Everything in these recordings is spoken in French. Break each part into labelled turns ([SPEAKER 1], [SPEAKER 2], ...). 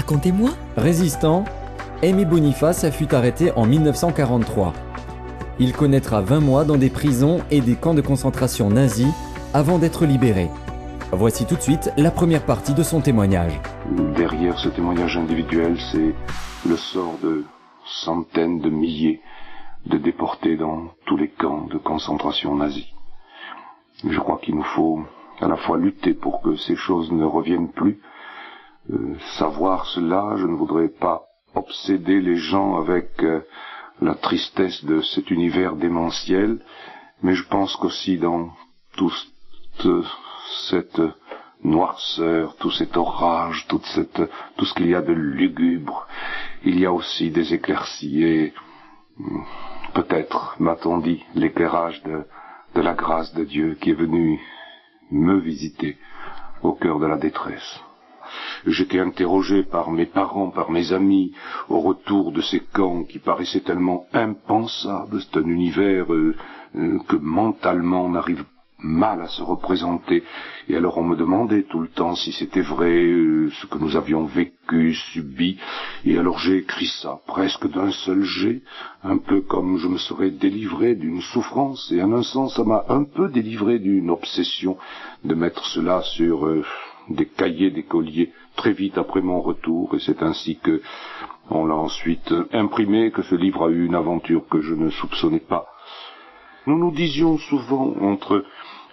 [SPEAKER 1] Racontez-moi.
[SPEAKER 2] Résistant, Aimé Boniface fut arrêté en 1943. Il connaîtra 20 mois dans des prisons et des camps de concentration nazis avant d'être libéré. Voici tout de suite la première partie de son témoignage.
[SPEAKER 3] Derrière ce témoignage individuel, c'est le sort de centaines de milliers de déportés dans tous les camps de concentration nazis. Je crois qu'il nous faut à la fois lutter pour que ces choses ne reviennent plus. Savoir cela, je ne voudrais pas obséder les gens avec la tristesse de cet univers démentiel, mais je pense qu'aussi dans toute cette noirceur, tout cet orage, tout ce qu'il y a de lugubre, il y a aussi des éclaircies et peut-être, m'a-t-on dit, l'éclairage de la grâce de Dieu qui est venu me visiter au cœur de la détresse. J'étais interrogé par mes parents, par mes amis, au retour de ces camps qui paraissaient tellement impensables. C'est un univers que mentalement on arrive mal à se représenter. Et alors on me demandait tout le temps si c'était vrai, ce que nous avions vécu, subi. Et alors j'ai écrit ça, presque d'un seul jet, un peu comme je me serais délivré d'une souffrance. Et en un sens, ça m'a un peu délivré d'une obsession de mettre cela sur des cahiers d'écoliers très vite après mon retour. Et c'est ainsi que on l'a ensuite imprimé, que ce livre a eu une aventure que je ne soupçonnais pas. Nous nous disions souvent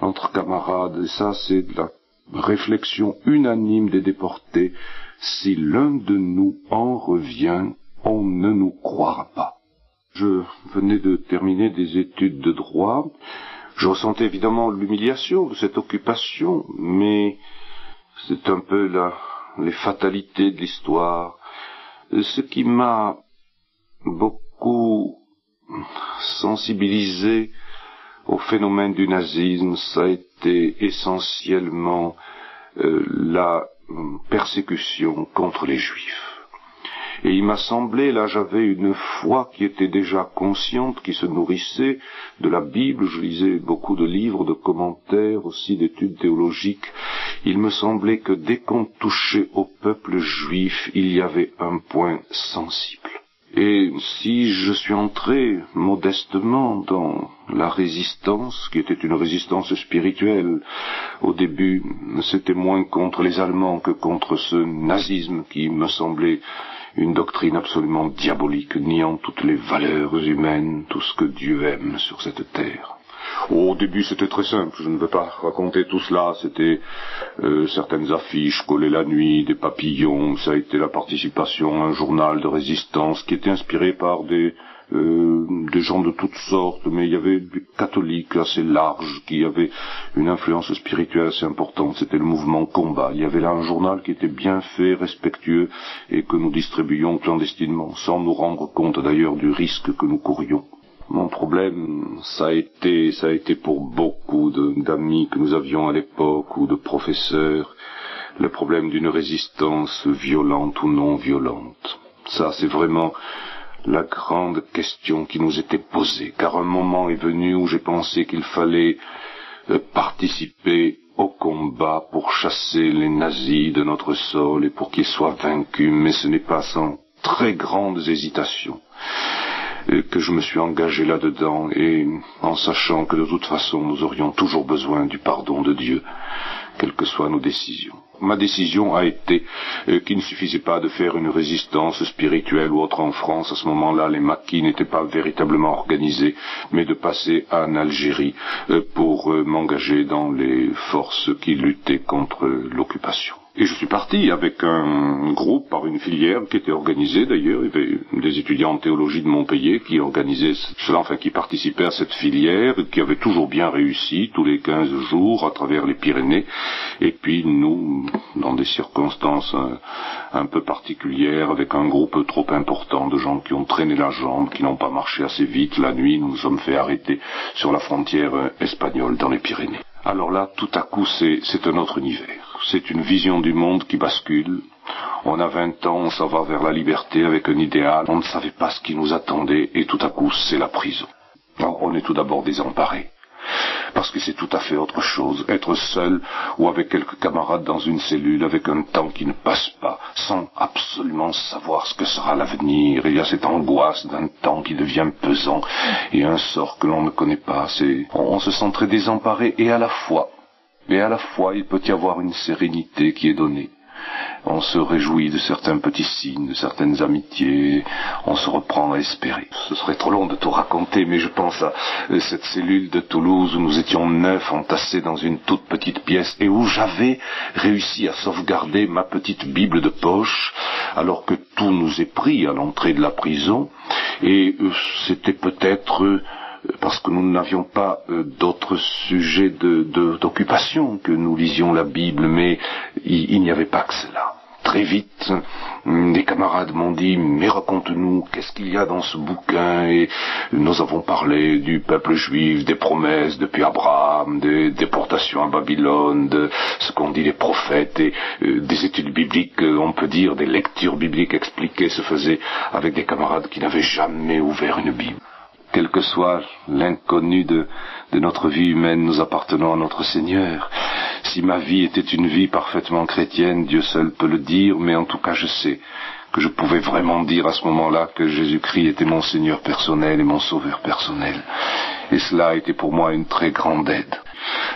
[SPEAKER 3] entre camarades, et ça c'est de la réflexion unanime des déportés, si l'un de nous en revient, on ne nous croira pas. Je venais de terminer des études de droit, je ressentais évidemment l'humiliation de cette occupation, mais c'est un peu les fatalités de l'histoire. Ce qui m'a beaucoup sensibilisé au phénomène du nazisme, ça a été essentiellement la persécution contre les Juifs. Et il m'a semblé, là j'avais une foi qui était déjà consciente, qui se nourrissait de la Bible, je lisais beaucoup de livres, de commentaires, aussi d'études théologiques. Il me semblait que dès qu'on touchait au peuple juif, il y avait un point sensible. Et si je suis entré modestement dans la résistance, qui était une résistance spirituelle, au début, c'était moins contre les Allemands que contre ce nazisme qui me semblait une doctrine absolument diabolique, niant toutes les valeurs humaines, tout ce que Dieu aime sur cette terre. Au début, c'était très simple, je ne vais pas raconter tout cela, c'était certaines affiches collées la nuit, des papillons, ça a été la participation à un journal de résistance qui était inspiré par des gens de toutes sortes, mais il y avait des catholiques assez larges qui avaient une influence spirituelle assez importante, c'était le mouvement Combat. Il y avait là un journal qui était bien fait, respectueux, et que nous distribuions clandestinement, sans nous rendre compte d'ailleurs du risque que nous courions. Mon problème, ça a été pour beaucoup d'amis que nous avions à l'époque, ou de professeurs, le problème d'une résistance violente ou non violente. Ça, c'est vraiment la grande question qui nous était posée, car un moment est venu où j'ai pensé qu'il fallait participer au combat pour chasser les nazis de notre sol et pour qu'ils soient vaincus, mais ce n'est pas sans très grandes hésitations que je me suis engagé là-dedans, et en sachant que de toute façon nous aurions toujours besoin du pardon de Dieu, quelles que soient nos décisions. Ma décision a été qu'il ne suffisait pas de faire une résistance spirituelle ou autre en France. À ce moment-là, les maquis n'étaient pas véritablement organisés, mais de passer en Algérie pour m'engager dans les forces qui luttaient contre l'occupation. Et je suis parti avec un groupe par une filière qui était organisée d'ailleurs. Il y avait des étudiants en théologie de Montpellier qui organisaient cela, enfin qui participaient à cette filière, qui avait toujours bien réussi tous les 15 jours à travers les Pyrénées. Et puis nous, dans des circonstances un peu particulières, avec un groupe trop important de gens qui ont traîné la jambe, qui n'ont pas marché assez vite la nuit, nous nous sommes fait arrêter sur la frontière espagnole dans les Pyrénées. Alors là, tout à coup, c'est un autre univers. C'est une vision du monde qui bascule. On a 20 ans, on s'en va vers la liberté avec un idéal. On ne savait pas ce qui nous attendait et tout à coup, c'est la prison. Alors, on est tout d'abord désemparés. parce que c'est tout à fait autre chose, être seul ou avec quelques camarades dans une cellule, avec un temps qui ne passe pas, sans absolument savoir ce que sera l'avenir. Il y a cette angoisse d'un temps qui devient pesant, et un sort que l'on ne connaît pas. On se sent très désemparé, et à la fois, il peut y avoir une sérénité qui est donnée. On se réjouit de certains petits signes, de certaines amitiés, on se reprend à espérer. Ce serait trop long de tout raconter, mais je pense à cette cellule de Toulouse où nous étions 9 entassés dans une toute petite pièce et où j'avais réussi à sauvegarder ma petite Bible de poche alors que tout nous est pris à l'entrée de la prison, et c'était peut-être parce que nous n'avions pas d'autres sujets d'occupation que nous lisions la Bible, mais il n'y avait pas que cela. Très vite, des camarades m'ont dit « Mais raconte-nous, qu'est-ce qu'il y a dans ce bouquin ?» Et nous avons parlé du peuple juif, des promesses depuis Abraham, des déportations à Babylone, de ce qu'ont dit les prophètes, et des études bibliques, on peut dire, des lectures bibliques expliquées se faisaient avec des camarades qui n'avaient jamais ouvert une Bible. Quel que soit l'inconnu de notre vie humaine, nous appartenons à notre Seigneur. Si ma vie était une vie parfaitement chrétienne, Dieu seul peut le dire, mais en tout cas je sais que je pouvais vraiment dire à ce moment-là que Jésus-Christ était mon Seigneur personnel et mon Sauveur personnel. Et cela a été pour moi une très grande aide.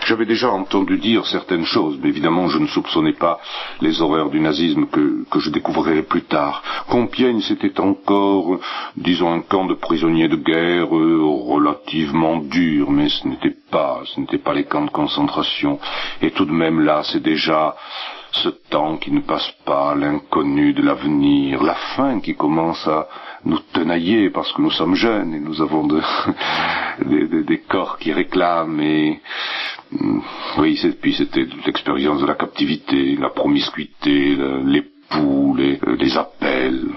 [SPEAKER 3] J'avais déjà entendu dire certaines choses, mais évidemment je ne soupçonnais pas les horreurs du nazisme que je découvrirais plus tard. Compiègne, c'était encore, disons, un camp de prisonniers de guerre relativement dur, mais ce n'était pas les camps de concentration. Et tout de même là, c'est déjà ce temps qui ne passe pas, l'inconnu de l'avenir, la faim qui commence à nous tenailler parce que nous sommes jeunes et nous avons des corps qui réclament, et oui, puis c'était l'expérience de la captivité, la promiscuité, l'époux, les appels.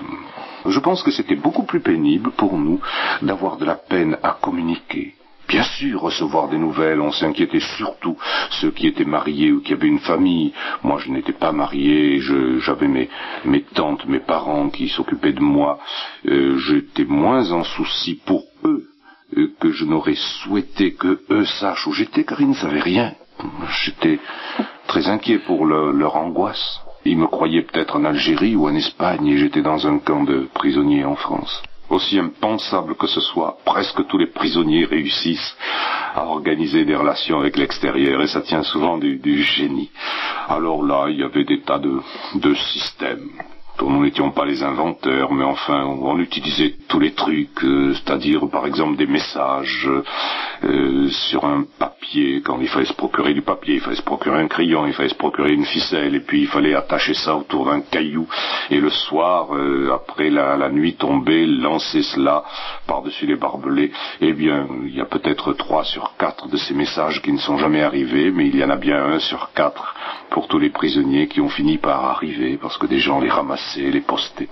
[SPEAKER 3] Je pense que c'était beaucoup plus pénible pour nous d'avoir de la peine à communiquer. Bien sûr, recevoir des nouvelles, on s'inquiétait surtout ceux qui étaient mariés ou qui avaient une famille. Moi, je n'étais pas marié, j'avais mes tantes, mes parents qui s'occupaient de moi. J'étais moins en souci pour eux que je n'aurais souhaité que eux sachent où j'étais, car ils ne savaient rien. J'étais très inquiet pour leur angoisse. Ils me croyaient peut-être en Algérie ou en Espagne, et j'étais dans un camp de prisonniers en France. Aussi impensable que ce soit, presque tous les prisonniers réussissent à organiser des relations avec l'extérieur, et ça tient souvent du génie. Alors là, il y avait des tas de systèmes dont nous n'étions pas les inventeurs, mais enfin, on utilisait tous les trucs, c'est-à-dire, par exemple, des messages sur un papier. Quand il fallait se procurer du papier, il fallait se procurer un crayon, il fallait se procurer une ficelle, et puis il fallait attacher ça autour d'un caillou, et le soir, après la nuit tombée, lancer cela par-dessus les barbelés. Eh bien, il y a peut-être 3 sur 4 de ces messages qui ne sont jamais arrivés, mais il y en a bien 1 sur 4 pour tous les prisonniers qui ont fini par arriver, parce que des gens les ramassaient, les postaient.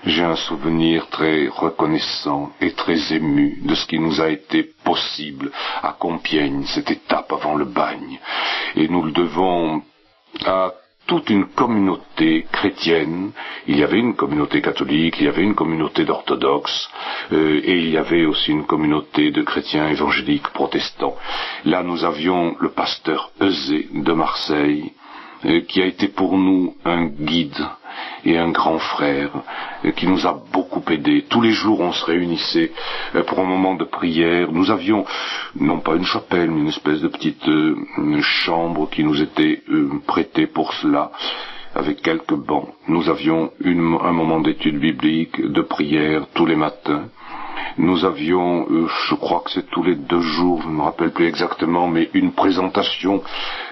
[SPEAKER 3] J'ai un souvenir très reconnaissant et très ému de ce qui nous a été possible à Compiègne, cette étape avant le bagne. Et nous le devons à toute une communauté chrétienne. Il y avait une communauté catholique, il y avait une communauté d'orthodoxes, et il y avait aussi une communauté de chrétiens évangéliques protestants. Là, nous avions le pasteur Euzé de Marseille, qui a été pour nous un guide et un grand frère, qui nous a beaucoup aidés. Tous les jours, on se réunissait pour un moment de prière. Nous avions, non pas une chapelle, mais une espèce de petite chambre qui nous était prêtée pour cela, avec quelques bancs. Nous avions un moment d'étude biblique, de prière, tous les matins. Nous avions, je crois que c'est tous les 2 jours, je ne me rappelle plus exactement, mais une présentation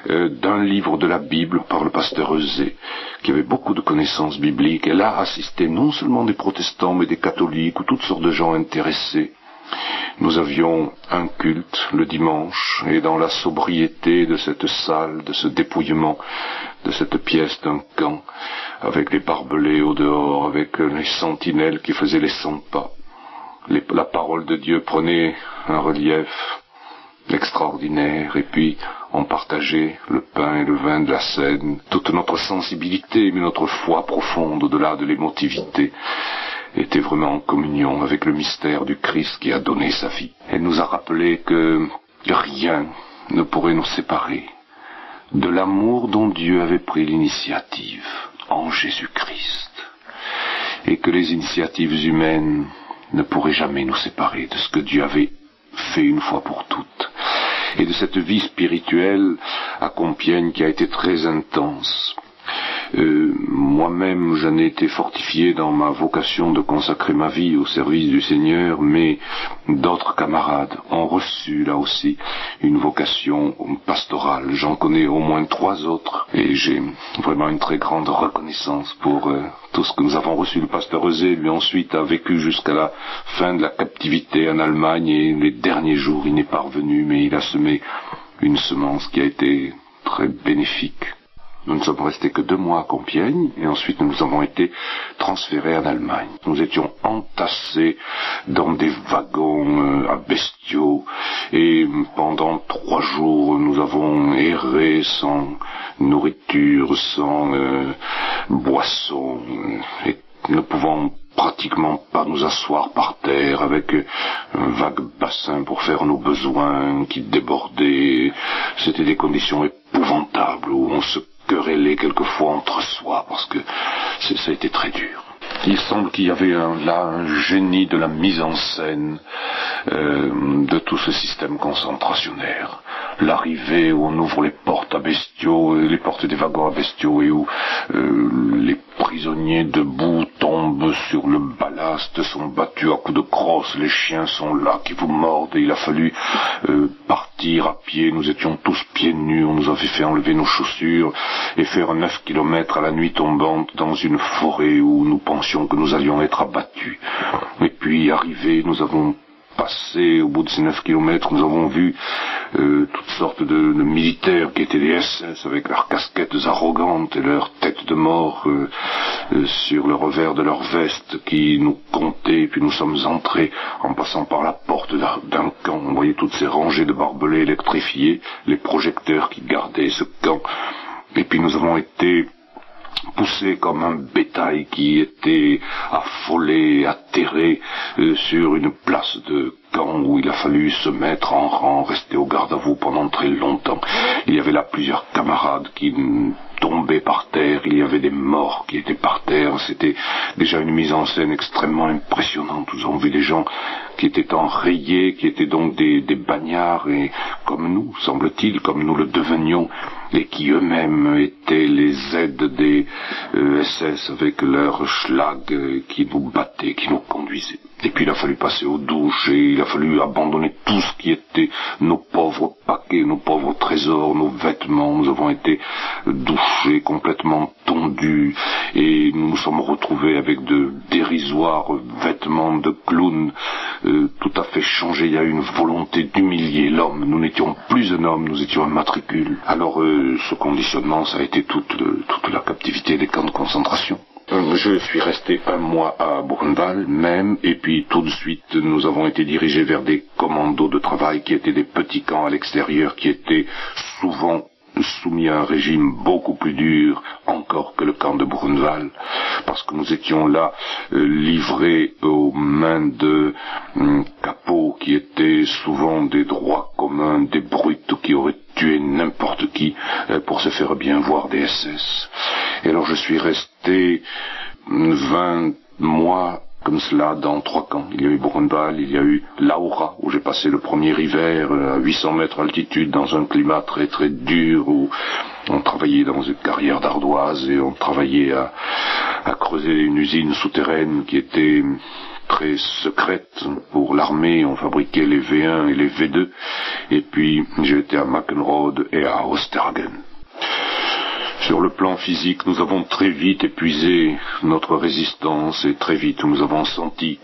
[SPEAKER 3] d'un livre de la Bible par le pasteur Euzé, qui avait beaucoup de connaissances bibliques. Elle a assisté non seulement des protestants, mais des catholiques ou toutes sortes de gens intéressés. Nous avions un culte le dimanche, et dans la sobriété de cette salle, de ce dépouillement, de cette pièce d'un camp, avec les barbelés au dehors, avec les sentinelles qui faisaient les 100 pas, la parole de Dieu prenait un relief extraordinaire, et puis on partageait le pain et le vin de la scène. Toute notre sensibilité, mais notre foi profonde, au-delà de l'émotivité, était vraiment en communion avec le mystère du Christ qui a donné sa vie. Elle nous a rappelé que rien ne pourrait nous séparer de l'amour dont Dieu avait pris l'initiative en Jésus-Christ, et que les initiatives humaines ne pourraient jamais nous séparer de ce que Dieu avait fait une fois pour toutes, et de cette vie spirituelle à Compiègne qui a été très intense. Moi-même, j'en ai été fortifié dans ma vocation de consacrer ma vie au service du Seigneur, mais d'autres camarades ont reçu là aussi une vocation pastorale. J'en connais au moins 3 autres, et j'ai vraiment une très grande reconnaissance pour tout ce que nous avons reçu. Le pasteur Eusé, lui, ensuite a vécu jusqu'à la fin de la captivité en Allemagne, et les derniers jours il n'est pas revenu, mais il a semé une semence qui a été très bénéfique. Nous ne sommes restés que 2 mois à Compiègne, et ensuite nous avons été transférés en Allemagne. Nous étions entassés dans des wagons à bestiaux, et pendant 3 jours nous avons erré sans nourriture, sans boisson, et ne pouvant pratiquement pas nous asseoir par terre, avec un vague bassin pour faire nos besoins qui débordaient. C'était des conditions épouvantables où on se querellait quelquefois entre soi, parce que ça a été très dur. Il semble qu'il y avait là un génie de la mise en scène de tout ce système concentrationnaire. L'arrivée où on ouvre les portes à bestiaux, les portes des wagons à bestiaux, et où les prisonniers debout tombent sur le ballast, sont battus à coups de crosse, les chiens sont là qui vous mordent, et il a fallu partir à pied. Nous étions tous pieds nus, on nous avait fait enlever nos chaussures et faire 9 kilomètres à la nuit tombante dans une forêt où nous pensions que nous allions être abattus. Et puis arrivés, nous avons passé, au bout de ces 9 kilomètres, nous avons vu toutes sortes de militaires qui étaient des SS avec leurs casquettes arrogantes et leurs têtes de mort sur le revers de leur veste qui nous comptaient. Puis nous sommes entrés en passant par la porte d'un camp. On voyait toutes ces rangées de barbelés électrifiés, les projecteurs qui gardaient ce camp. Et puis nous avons été poussé comme un bétail qui était affolé, atterré sur une place de camp où il a fallu se mettre en rang, rester au garde à vous pendant très longtemps. Il y avait là plusieurs camarades qui tombaient par terre, il y avait des morts qui étaient par terre. C'était déjà une mise en scène extrêmement impressionnante. Nous avons vu des gens qui étaient enrayés, qui étaient donc des bagnards, et comme nous, semble-t-il, comme nous le devenions, et qui eux-mêmes étaient les aides des SS avec leurs schlag qui nous battaient, qui nous conduisaient. Et puis il a fallu passer aux douches, et il a fallu abandonner tout ce qui était nos pauvres paquets, nos pauvres trésors, nos vêtements. Nous avons été douchés, complètement tondus, et nous nous sommes retrouvés avec de dérisoires vêtements de clown, tout à fait changés. Il y a eu une volonté d'humilier l'homme. Nous n'étions plus un homme, nous étions un matricule. Alors ce conditionnement, ça a été toute la captivité des camps de concentration. Je suis resté 1 mois à Buchenwald même, et puis tout de suite nous avons été dirigés vers des commandos de travail qui étaient des petits camps à l'extérieur, qui étaient souvent soumis à un régime beaucoup plus dur encore que le camp de Buchenwald, parce que nous étions là livrés aux mains de capots qui étaient souvent des droits communs, des brutes qui auraient tué n'importe qui pour se faire bien voir des SS. Et alors je suis resté 20 mois comme cela dans 3 camps. Il y a eu Buchenwald, il y a eu Laura, où j'ai passé le premier hiver à 800 mètres d'altitude dans un climat très très dur, où on travaillait dans une carrière d'ardoise et on travaillait à creuser une usine souterraine qui était très secrète pour l'armée. On fabriquait les V1 et les V2. Et puis j'ai été à Mackenrode et à Osterhagen. Sur le plan physique, nous avons très vite épuisé notre résistance, et très vite nous avons senti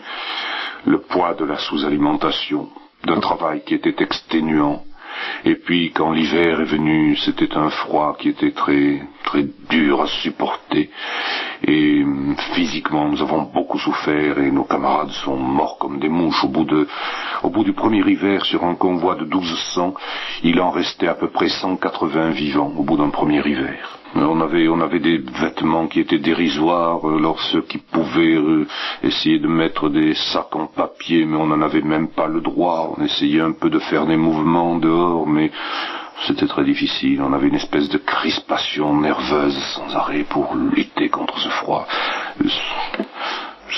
[SPEAKER 3] le poids de la sous-alimentation, d'un travail qui était exténuant. Et puis quand l'hiver est venu, c'était un froid qui était très très dur à supporter, et physiquement nous avons beaucoup souffert, et nos camarades sont morts comme des mouches. Au bout du premier hiver, sur un convoi de 1200, il en restait à peu près 180 vivants au bout d'un premier hiver. On avait des vêtements qui étaient dérisoires, alors ceux qui pouvaient essayer de mettre des sacs en papier, mais on n'en avait même pas le droit. On essayait un peu de faire des mouvements dehors, mais c'était très difficile. On avait une espèce de crispation nerveuse sans arrêt pour lutter contre ce froid.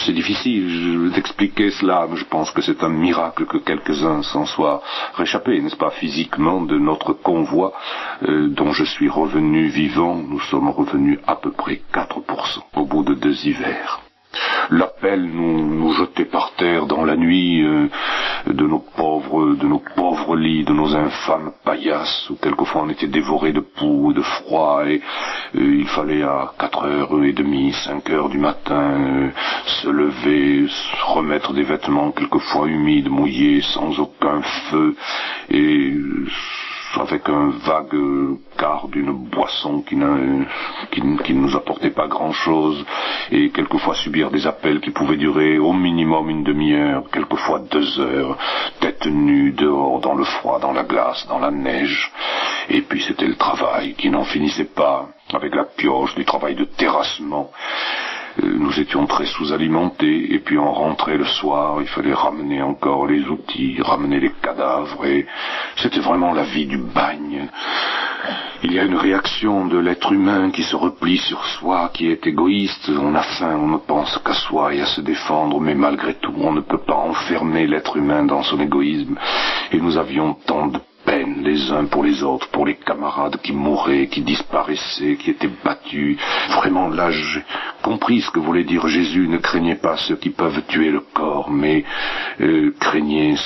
[SPEAKER 3] C'est difficile d'expliquer cela, mais je pense que c'est un miracle que quelques-uns s'en soient réchappés, n'est-ce pas, physiquement, de notre convoi dont je suis revenu vivant. Nous sommes revenus à peu près 4% au bout de 2 hivers. L'appel nous jetait par terre dans la nuit de nos pauvres lits, de nos infâmes paillasses, où quelquefois on était dévorés de poux et de froid, et il fallait à 4h30, 5h du matin se lever, se remettre des vêtements quelquefois humides, mouillés, sans aucun feu, et avec un vague quart d'une boisson qui ne nous apportait pas grand-chose, et quelquefois subir des appels qui pouvaient durer au minimum une demi-heure, quelquefois 2 heures, tête nue, dehors, dans le froid, dans la glace, dans la neige. Et puis c'était le travail qui n'en finissait pas, avec la pioche, du travail de terrassement. Nous étions très sous-alimentés, et puis on rentrait le soir, il fallait ramener encore les outils, ramener les cadavres, et c'était vraiment la vie du bagne. Il y a une réaction de l'être humain qui se replie sur soi, qui est égoïste. On a faim, on ne pense qu'à soi et à se défendre, mais malgré tout, on ne peut pas enfermer l'être humain dans son égoïsme, et nous avions tant de peine les uns pour les autres, pour les camarades qui mouraient, qui disparaissaient, qui étaient battus. Vraiment, là, j'ai compris ce que voulait dire Jésus. Ne craignez pas ceux qui peuvent tuer le corps, mais craignez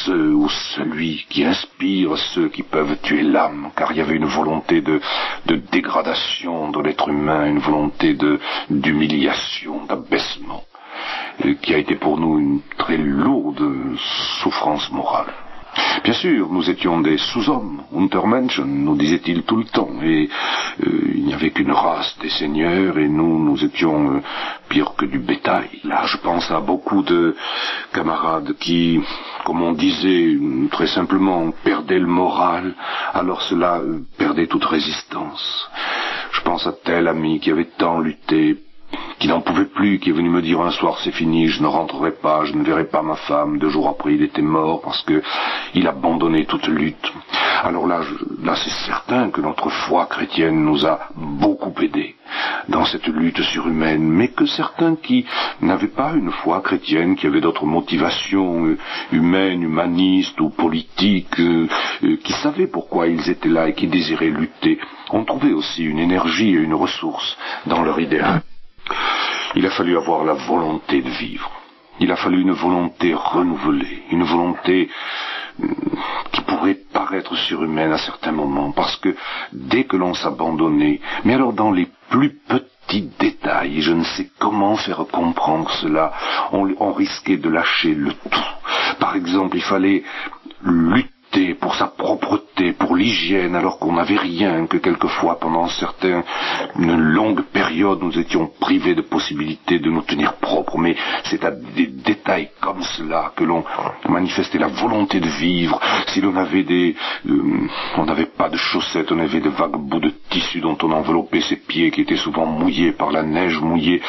[SPEAKER 3] ceux ou celui qui inspire ceux qui peuvent tuer l'âme, car il y avait une volonté de dégradation de l'être humain, une volonté d'humiliation, d'abaissement, qui a été pour nous une très lourde souffrance morale. Bien sûr, nous étions des sous-hommes, Untermenschen, nous disait-il tout le temps, et il n'y avait qu'une race des seigneurs, et nous étions pire que du bétail. Là, je pense à beaucoup de camarades qui, comme on disait très simplement, perdaient le moral, alors cela perdait toute résistance. Je pense à tel ami qui avait tant lutté, qui n'en pouvait plus, qui est venu me dire un soir c'est fini, je ne rentrerai pas, je ne verrai pas ma femme. 2 jours après il était mort parce que il abandonnait toute lutte. Alors là c'est certain que notre foi chrétienne nous a beaucoup aidés dans cette lutte surhumaine, mais que certains qui n'avaient pas une foi chrétienne, qui avaient d'autres motivations humaines, humanistes ou politiques, qui savaient pourquoi ils étaient là et qui désiraient lutter, ont trouvé aussi une énergie et une ressource dans leur idéal. Il a fallu avoir la volonté de vivre. Il a fallu une volonté renouvelée, une volonté qui pourrait paraître surhumaine à certains moments, parce que dès que l'on s'abandonnait, mais alors dans les plus petits détails, et je ne sais comment faire comprendre cela, on risquait de lâcher le tout. Par exemple, il fallait lutter pour sa propreté, pour l'hygiène, alors qu'on n'avait rien, que quelquefois, pendant une longue période, nous étions privés de possibilité de nous tenir propres. Mais c'est à des détails comme cela que l'on manifestait la volonté de vivre. Si l'on avait on n'avait pas de chaussettes, on avait de vagues bouts de tissu dont on enveloppait ses pieds, qui étaient souvent mouillés par la neige mouillée,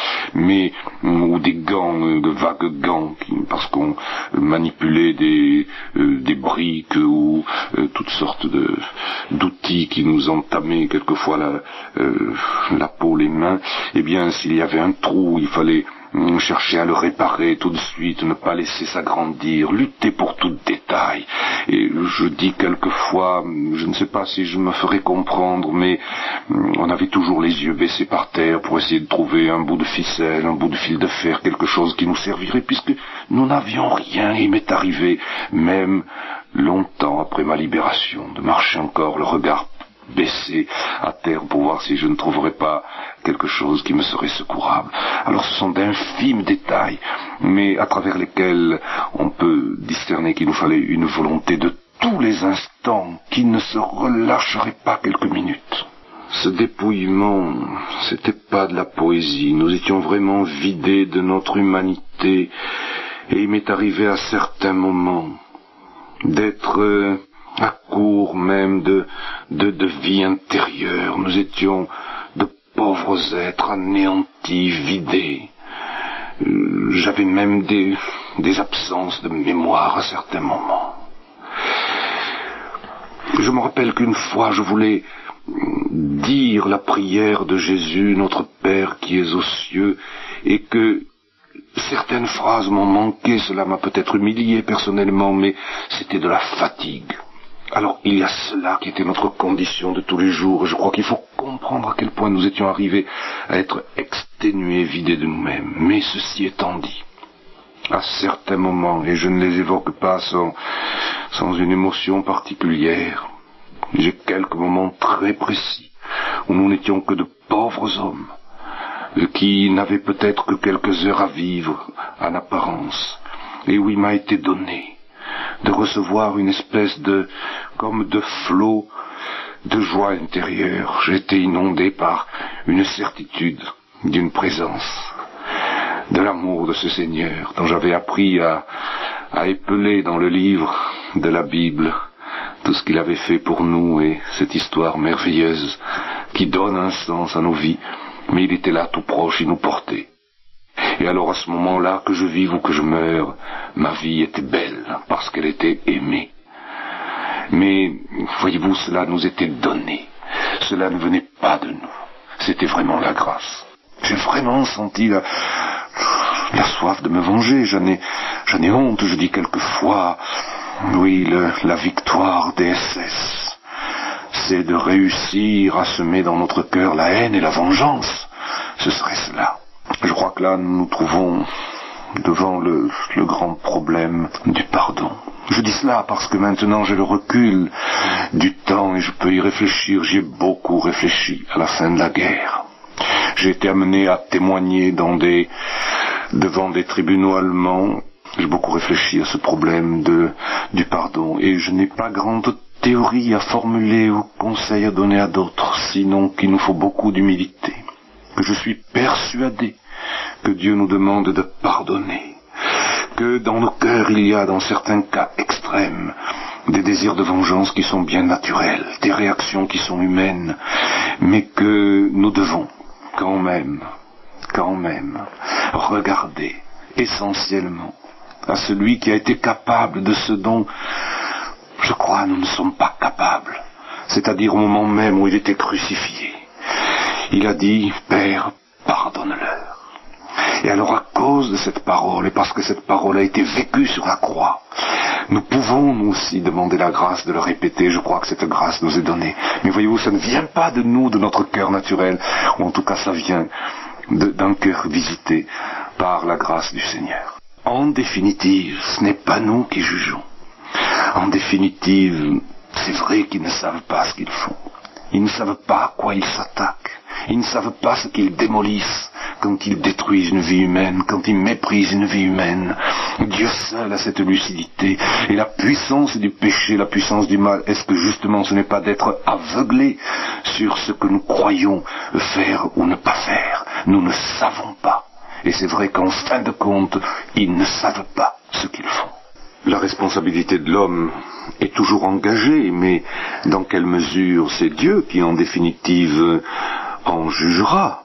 [SPEAKER 3] ou des gants, de vagues gants, parce qu'on manipulait des briques, ou toutes sortes d'outils qui nous entamaient quelquefois la peau, les mains. Eh bien, s'il y avait un trou, il fallait chercher à le réparer tout de suite, ne pas laisser s'agrandir, lutter pour tout détail. Et je dis quelquefois, je ne sais pas si je me ferai comprendre, mais on avait toujours les yeux baissés par terre pour essayer de trouver un bout de ficelle, un bout de fil de fer, quelque chose qui nous servirait, puisque nous n'avions rien. Il m'est arrivé, même longtemps après ma libération, de marcher encore le regard baissé à terre pour voir si je ne trouverais pas quelque chose qui me serait secourable. Alors ce sont d'infimes détails, mais à travers lesquels on peut discerner qu'il nous fallait une volonté de tous les instants qui ne se relâcherait pas quelques minutes. Ce dépouillement, c'était pas de la poésie, nous étions vraiment vidés de notre humanité, et il m'est arrivé à certains moments d'être à court même de de vie intérieure. Nous étions de pauvres êtres anéantis, vidés. J'avais même des absences de mémoire à certains moments. Je me rappelle qu'une fois je voulais dire la prière de Jésus, notre Père qui es aux cieux, et que certaines phrases m'ont manqué. Cela m'a peut-être humilié personnellement, mais c'était de la fatigue. Alors il y a cela qui était notre condition de tous les jours, et je crois qu'il faut comprendre à quel point nous étions arrivés à être exténués, vidés de nous-mêmes. Mais ceci étant dit, à certains moments, et je ne les évoque pas sans une émotion particulière, j'ai quelques moments très précis où nous n'étions que de pauvres hommes qui n'avaient peut-être que quelques heures à vivre en apparence, et où il m'a été donné de recevoir une espèce comme de flot de joie intérieure. J'ai été inondé par une certitude d'une présence, de l'amour de ce Seigneur dont j'avais appris à épeler dans le livre de la Bible tout ce qu'il avait fait pour nous et cette histoire merveilleuse qui donne un sens à nos vies. Mais il était là tout proche, il nous portait. Et alors à ce moment-là, que je vive ou que je meure, ma vie était belle parce qu'elle était aimée. Mais voyez-vous, cela nous était donné. Cela ne venait pas de nous. C'était vraiment la grâce. J'ai vraiment senti la soif de me venger. J'en ai honte, je dis quelquefois. Oui, la victoire des SS, c'est de réussir à semer dans notre cœur la haine et la vengeance. Ce serait cela. Je crois que là, nous nous trouvons devant le grand problème du pardon. Je dis cela parce que maintenant j'ai le recul du temps et je peux y réfléchir. J'y ai beaucoup réfléchi à la fin de la guerre. J'ai été amené à témoigner devant des tribunaux allemands. J'ai beaucoup réfléchi à ce problème du pardon et je n'ai pas grande théorie à formuler ou conseil à donner à d'autres, sinon qu'il nous faut beaucoup d'humilité. Je suis persuadé que Dieu nous demande de pardonner, que dans nos cœurs il y a, dans certains cas extrêmes, des désirs de vengeance qui sont bien naturels, des réactions qui sont humaines, mais que nous devons quand même, regarder essentiellement à celui qui a été capable de ce dont, je crois, nous ne sommes pas capables, c'est-à-dire au moment même où il était crucifié. Il a dit, Père, pardonne-leur. Et alors à cause de cette parole, et parce que cette parole a été vécue sur la croix, nous pouvons nous aussi demander la grâce de le répéter. Je crois que cette grâce nous est donnée. Mais voyez-vous, ça ne vient pas de nous, de notre cœur naturel, ou en tout cas ça vient d'un cœur visité par la grâce du Seigneur. En définitive, ce n'est pas nous qui jugeons. En définitive, c'est vrai qu'ils ne savent pas ce qu'ils font. Ils ne savent pas à quoi ils s'attaquent. Ils ne savent pas ce qu'ils démolissent quand ils détruisent une vie humaine, quand ils méprisent une vie humaine. Dieu seul a cette lucidité. Et la puissance du péché, la puissance du mal, est-ce que justement ce n'est pas d'être aveuglés sur ce que nous croyons faire ou ne pas faire? Nous ne savons pas. Et c'est vrai qu'en fin de compte, ils ne savent pas ce qu'ils font. La responsabilité de l'homme est toujours engagée, mais dans quelle mesure c'est Dieu qui, en définitive, en jugera?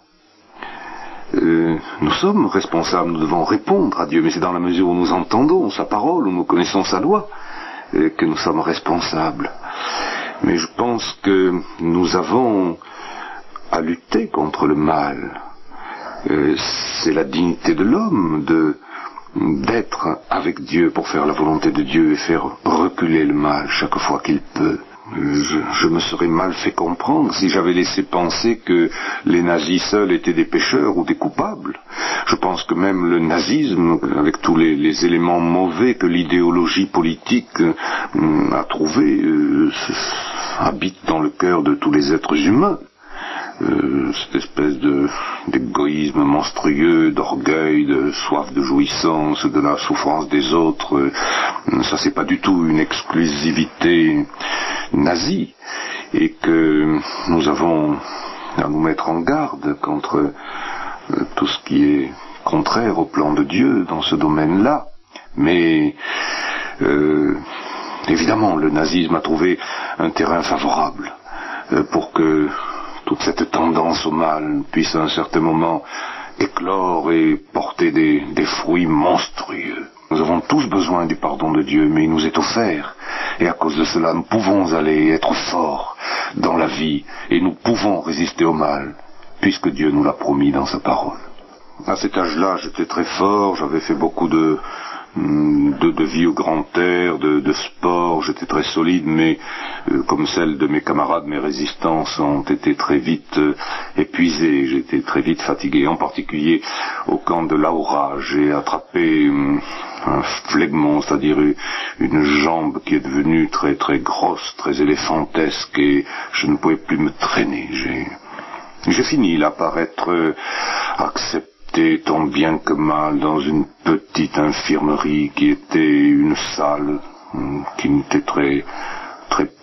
[SPEAKER 3] Nous sommes responsables, nous devons répondre à Dieu, mais c'est dans la mesure où nous entendons sa parole, où nous connaissons sa loi, que nous sommes responsables. Mais je pense que nous avons à lutter contre le mal. C'est la dignité de l'homme d'être avec Dieu pour faire la volonté de Dieu et faire reculer le mal chaque fois qu'il peut. Je me serais mal fait comprendre si j'avais laissé penser que les nazis seuls étaient des pécheurs ou des coupables. Je pense que même le nazisme, avec tous les éléments mauvais que l'idéologie politique a trouvés, habite dans le cœur de tous les êtres humains. Cette espèce d'égoïsme monstrueux, d'orgueil, de soif de jouissance, de la souffrance des autres, ça c'est pas du tout une exclusivité nazie, et que nous avons à nous mettre en garde contre tout ce qui est contraire au plan de Dieu dans ce domaine-là. Mais évidemment, le nazisme a trouvé un terrain favorable pour que toute cette tendance au mal puisse à un certain moment éclore et porter des fruits monstrueux. Nous avons tous besoin du pardon de Dieu, mais il nous est offert. Et à cause de cela, nous pouvons aller être forts dans la vie et nous pouvons résister au mal, puisque Dieu nous l'a promis dans sa parole. À cet âge-là, j'étais très fort, j'avais fait beaucoup de vie au grand air, de sport, j'étais très solide, mais comme celle de mes camarades, mes résistances ont été très vite épuisées, j'étais très vite fatigué, en particulier au camp de Laura, j'ai attrapé un phlegmon, c'est-à-dire une jambe qui est devenue très très grosse, très éléphantesque, et je ne pouvais plus me traîner. J'ai fini là par être accepté tant bien que mal dans une petite infirmerie qui était une salle qui était très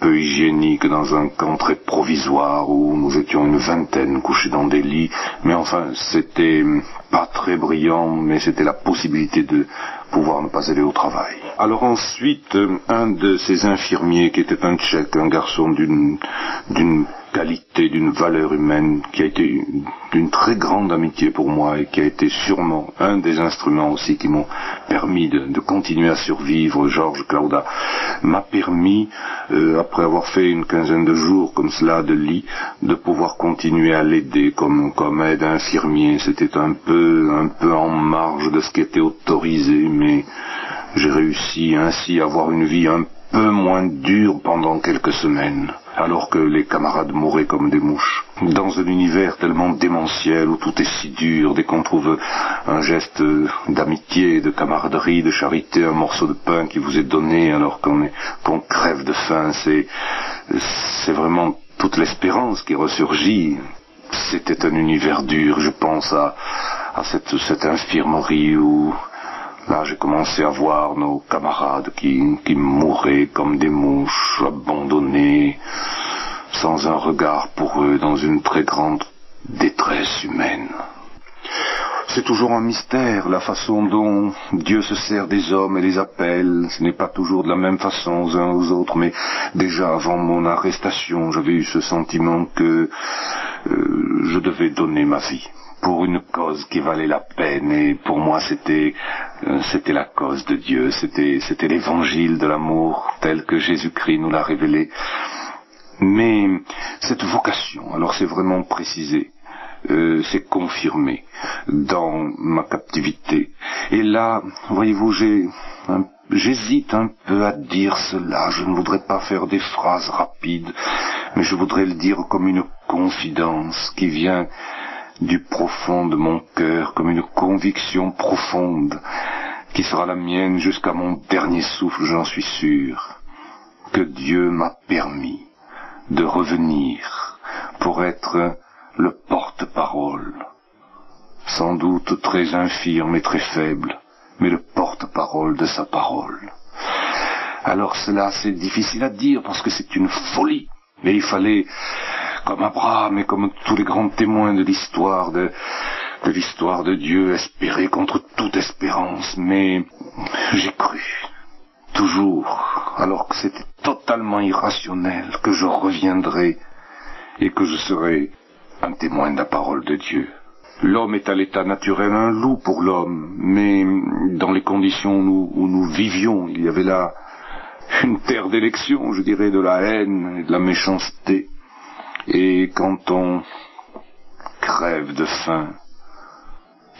[SPEAKER 3] peu hygiénique, dans un camp très provisoire où nous étions une vingtaine couchés dans des lits, mais enfin c'était pas très brillant, mais c'était la possibilité de pouvoir ne pas aller au travail. Alors ensuite, un de ces infirmiers qui était un Tchèque, un garçon d'une qualité, d'une valeur humaine, qui a été d'une très grande amitié pour moi et qui a été sûrement un des instruments aussi qui m'ont permis de continuer à survivre, Georges Clauda, m'a permis, après avoir fait une quinzaine de jours comme cela de lit, de pouvoir continuer à l'aider comme aide infirmier. C'était un peu en marge de ce qui était autorisé, mais j'ai réussi ainsi à avoir une vie un peu moins dure pendant quelques semaines, alors que les camarades mouraient comme des mouches. Dans un univers tellement démentiel où tout est si dur, dès qu'on trouve un geste d'amitié, de camaraderie, de charité, un morceau de pain qui vous est donné alors qu'on crève de faim, c'est vraiment toute l'espérance qui ressurgit. C'était un univers dur. Je pense à cette infirmerie où là j'ai commencé à voir nos camarades qui mouraient comme des mouches, abandonnés, sans un regard pour eux, dans une très grande détresse humaine. C'est toujours un mystère, la façon dont Dieu se sert des hommes et les appelle. Ce n'est pas toujours de la même façon aux uns aux autres, mais déjà avant mon arrestation, j'avais eu ce sentiment que je devais donner ma vie pour une cause qui valait la peine, et pour moi c'était la cause de Dieu, c'était l'évangile de l'amour tel que Jésus-Christ nous l'a révélé. Mais cette vocation, alors c'est vraiment précisé, c'est confirmé dans ma captivité. Et là, voyez-vous, j'hésite un peu à dire cela. Je ne voudrais pas faire des phrases rapides, mais je voudrais le dire comme une confidence qui vient du profond de mon cœur, comme une conviction profonde qui sera la mienne jusqu'à mon dernier souffle, j'en suis sûr, que Dieu m'a permis de revenir pour être le porte-parole, sans doute très infirme et très faible, mais le porte-parole de sa parole. Alors cela, c'est difficile à dire parce que c'est une folie, mais il fallait, comme Abraham et comme tous les grands témoins de l'histoire de Dieu, espérer contre toute espérance. Mais j'ai cru, toujours, alors que c'était totalement irrationnel, que je reviendrai et que je serai un témoin de la parole de Dieu. L'homme est à l'état naturel un loup pour l'homme, mais dans les conditions où nous vivions, il y avait là une terre d'élection, je dirais, de la haine et de la méchanceté. Et quand on crève de faim,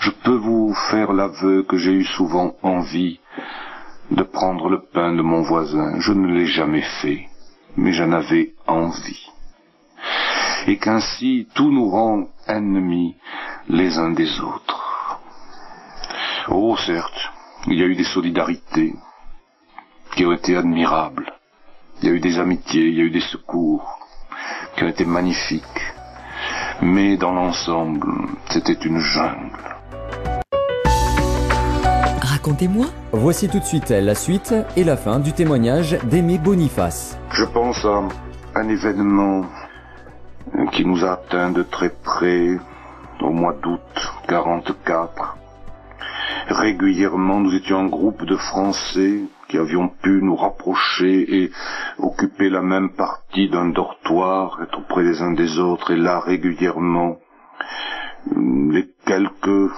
[SPEAKER 3] je peux vous faire l'aveu que j'ai eu souvent envie de prendre le pain de mon voisin. Je ne l'ai jamais fait, mais j'en avais envie. Et qu'ainsi tout nous rend ennemis les uns des autres. Oh, certes, il y a eu des solidarités qui ont été admirables. Il y a eu des amitiés, il y a eu des secours qui ont été magnifiques. Mais dans l'ensemble, c'était une jungle.
[SPEAKER 1] Racontez-moi.
[SPEAKER 2] Voici tout de suite la suite et la fin du témoignage d'Aimé Boniface.
[SPEAKER 3] Je pense à un événement qui nous a atteint de très près au mois d'août 1944. régulièrement, nous étions un groupe de Français qui avions pu nous rapprocher et occuper la même partie d'un dortoir, être auprès les uns des autres, et là, régulièrement, les quelques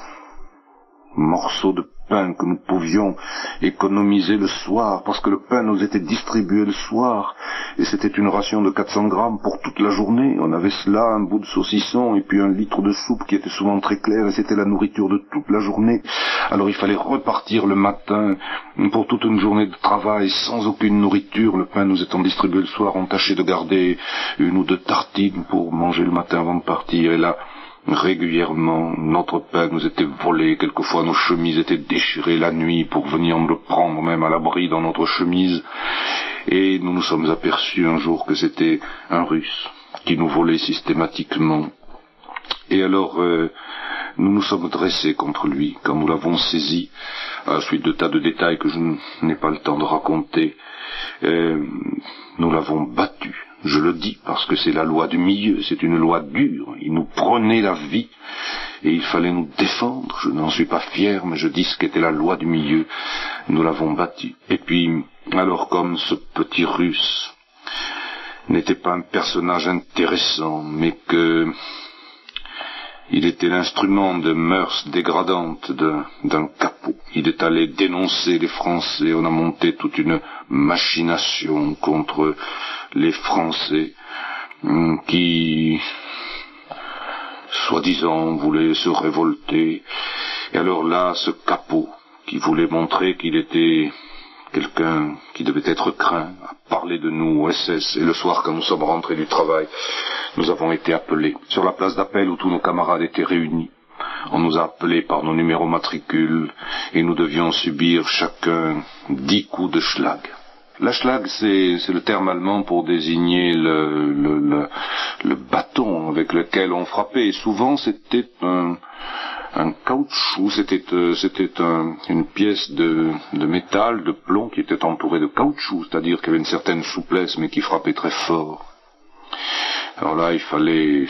[SPEAKER 3] morceaux de pain que nous pouvions économiser le soir, parce que le pain nous était distribué le soir, et c'était une ration de 400 grammes pour toute la journée. On avait cela, un bout de saucisson, et puis un litre de soupe qui était souvent très clair, et c'était la nourriture de toute la journée. Alors il fallait repartir le matin pour toute une journée de travail sans aucune nourriture. Le pain nous étant distribué le soir, on tâchait de garder une ou deux tartines pour manger le matin avant de partir, et là, régulièrement, notre pain nous était volé, quelquefois nos chemises étaient déchirées la nuit pour venir le prendre même à l'abri dans notre chemise, et nous nous sommes aperçus un jour que c'était un Russe qui nous volait systématiquement. Et alors, nous nous sommes dressés contre lui quand nous l'avons saisi, à la suite de tas de détails que je n'ai pas le temps de raconter. Nous l'avons battu. Je le dis parce que c'est la loi du milieu, c'est une loi dure. Il nous prenait la vie et il fallait nous défendre. Je n'en suis pas fier, mais je dis ce qu'était la loi du milieu. Nous l'avons battu. Et puis, alors comme ce petit Russe n'était pas un personnage intéressant, mais que il était l'instrument de mœurs dégradantes d'un capot. Il est allé dénoncer les Français. On a monté toute une machination contre les Français qui, soi-disant, voulaient se révolter. Et alors là, ce capot qui voulait montrer qu'il était quelqu'un qui devait être craint, a parlé de nous au SS, et le soir, quand nous sommes rentrés du travail, nous avons été appelés sur la place d'appel où tous nos camarades étaient réunis. On nous a appelés par nos numéros matricules, et nous devions subir chacun 10 coups de schlag. La schlag, c'est le terme allemand pour désigner le bâton avec lequel on frappait, et souvent c'était un caoutchouc, c'était une pièce de métal, de plomb qui était entourée de caoutchouc, c'est-à-dire qu'il y avait une certaine souplesse mais qui frappait très fort. Alors là, il fallait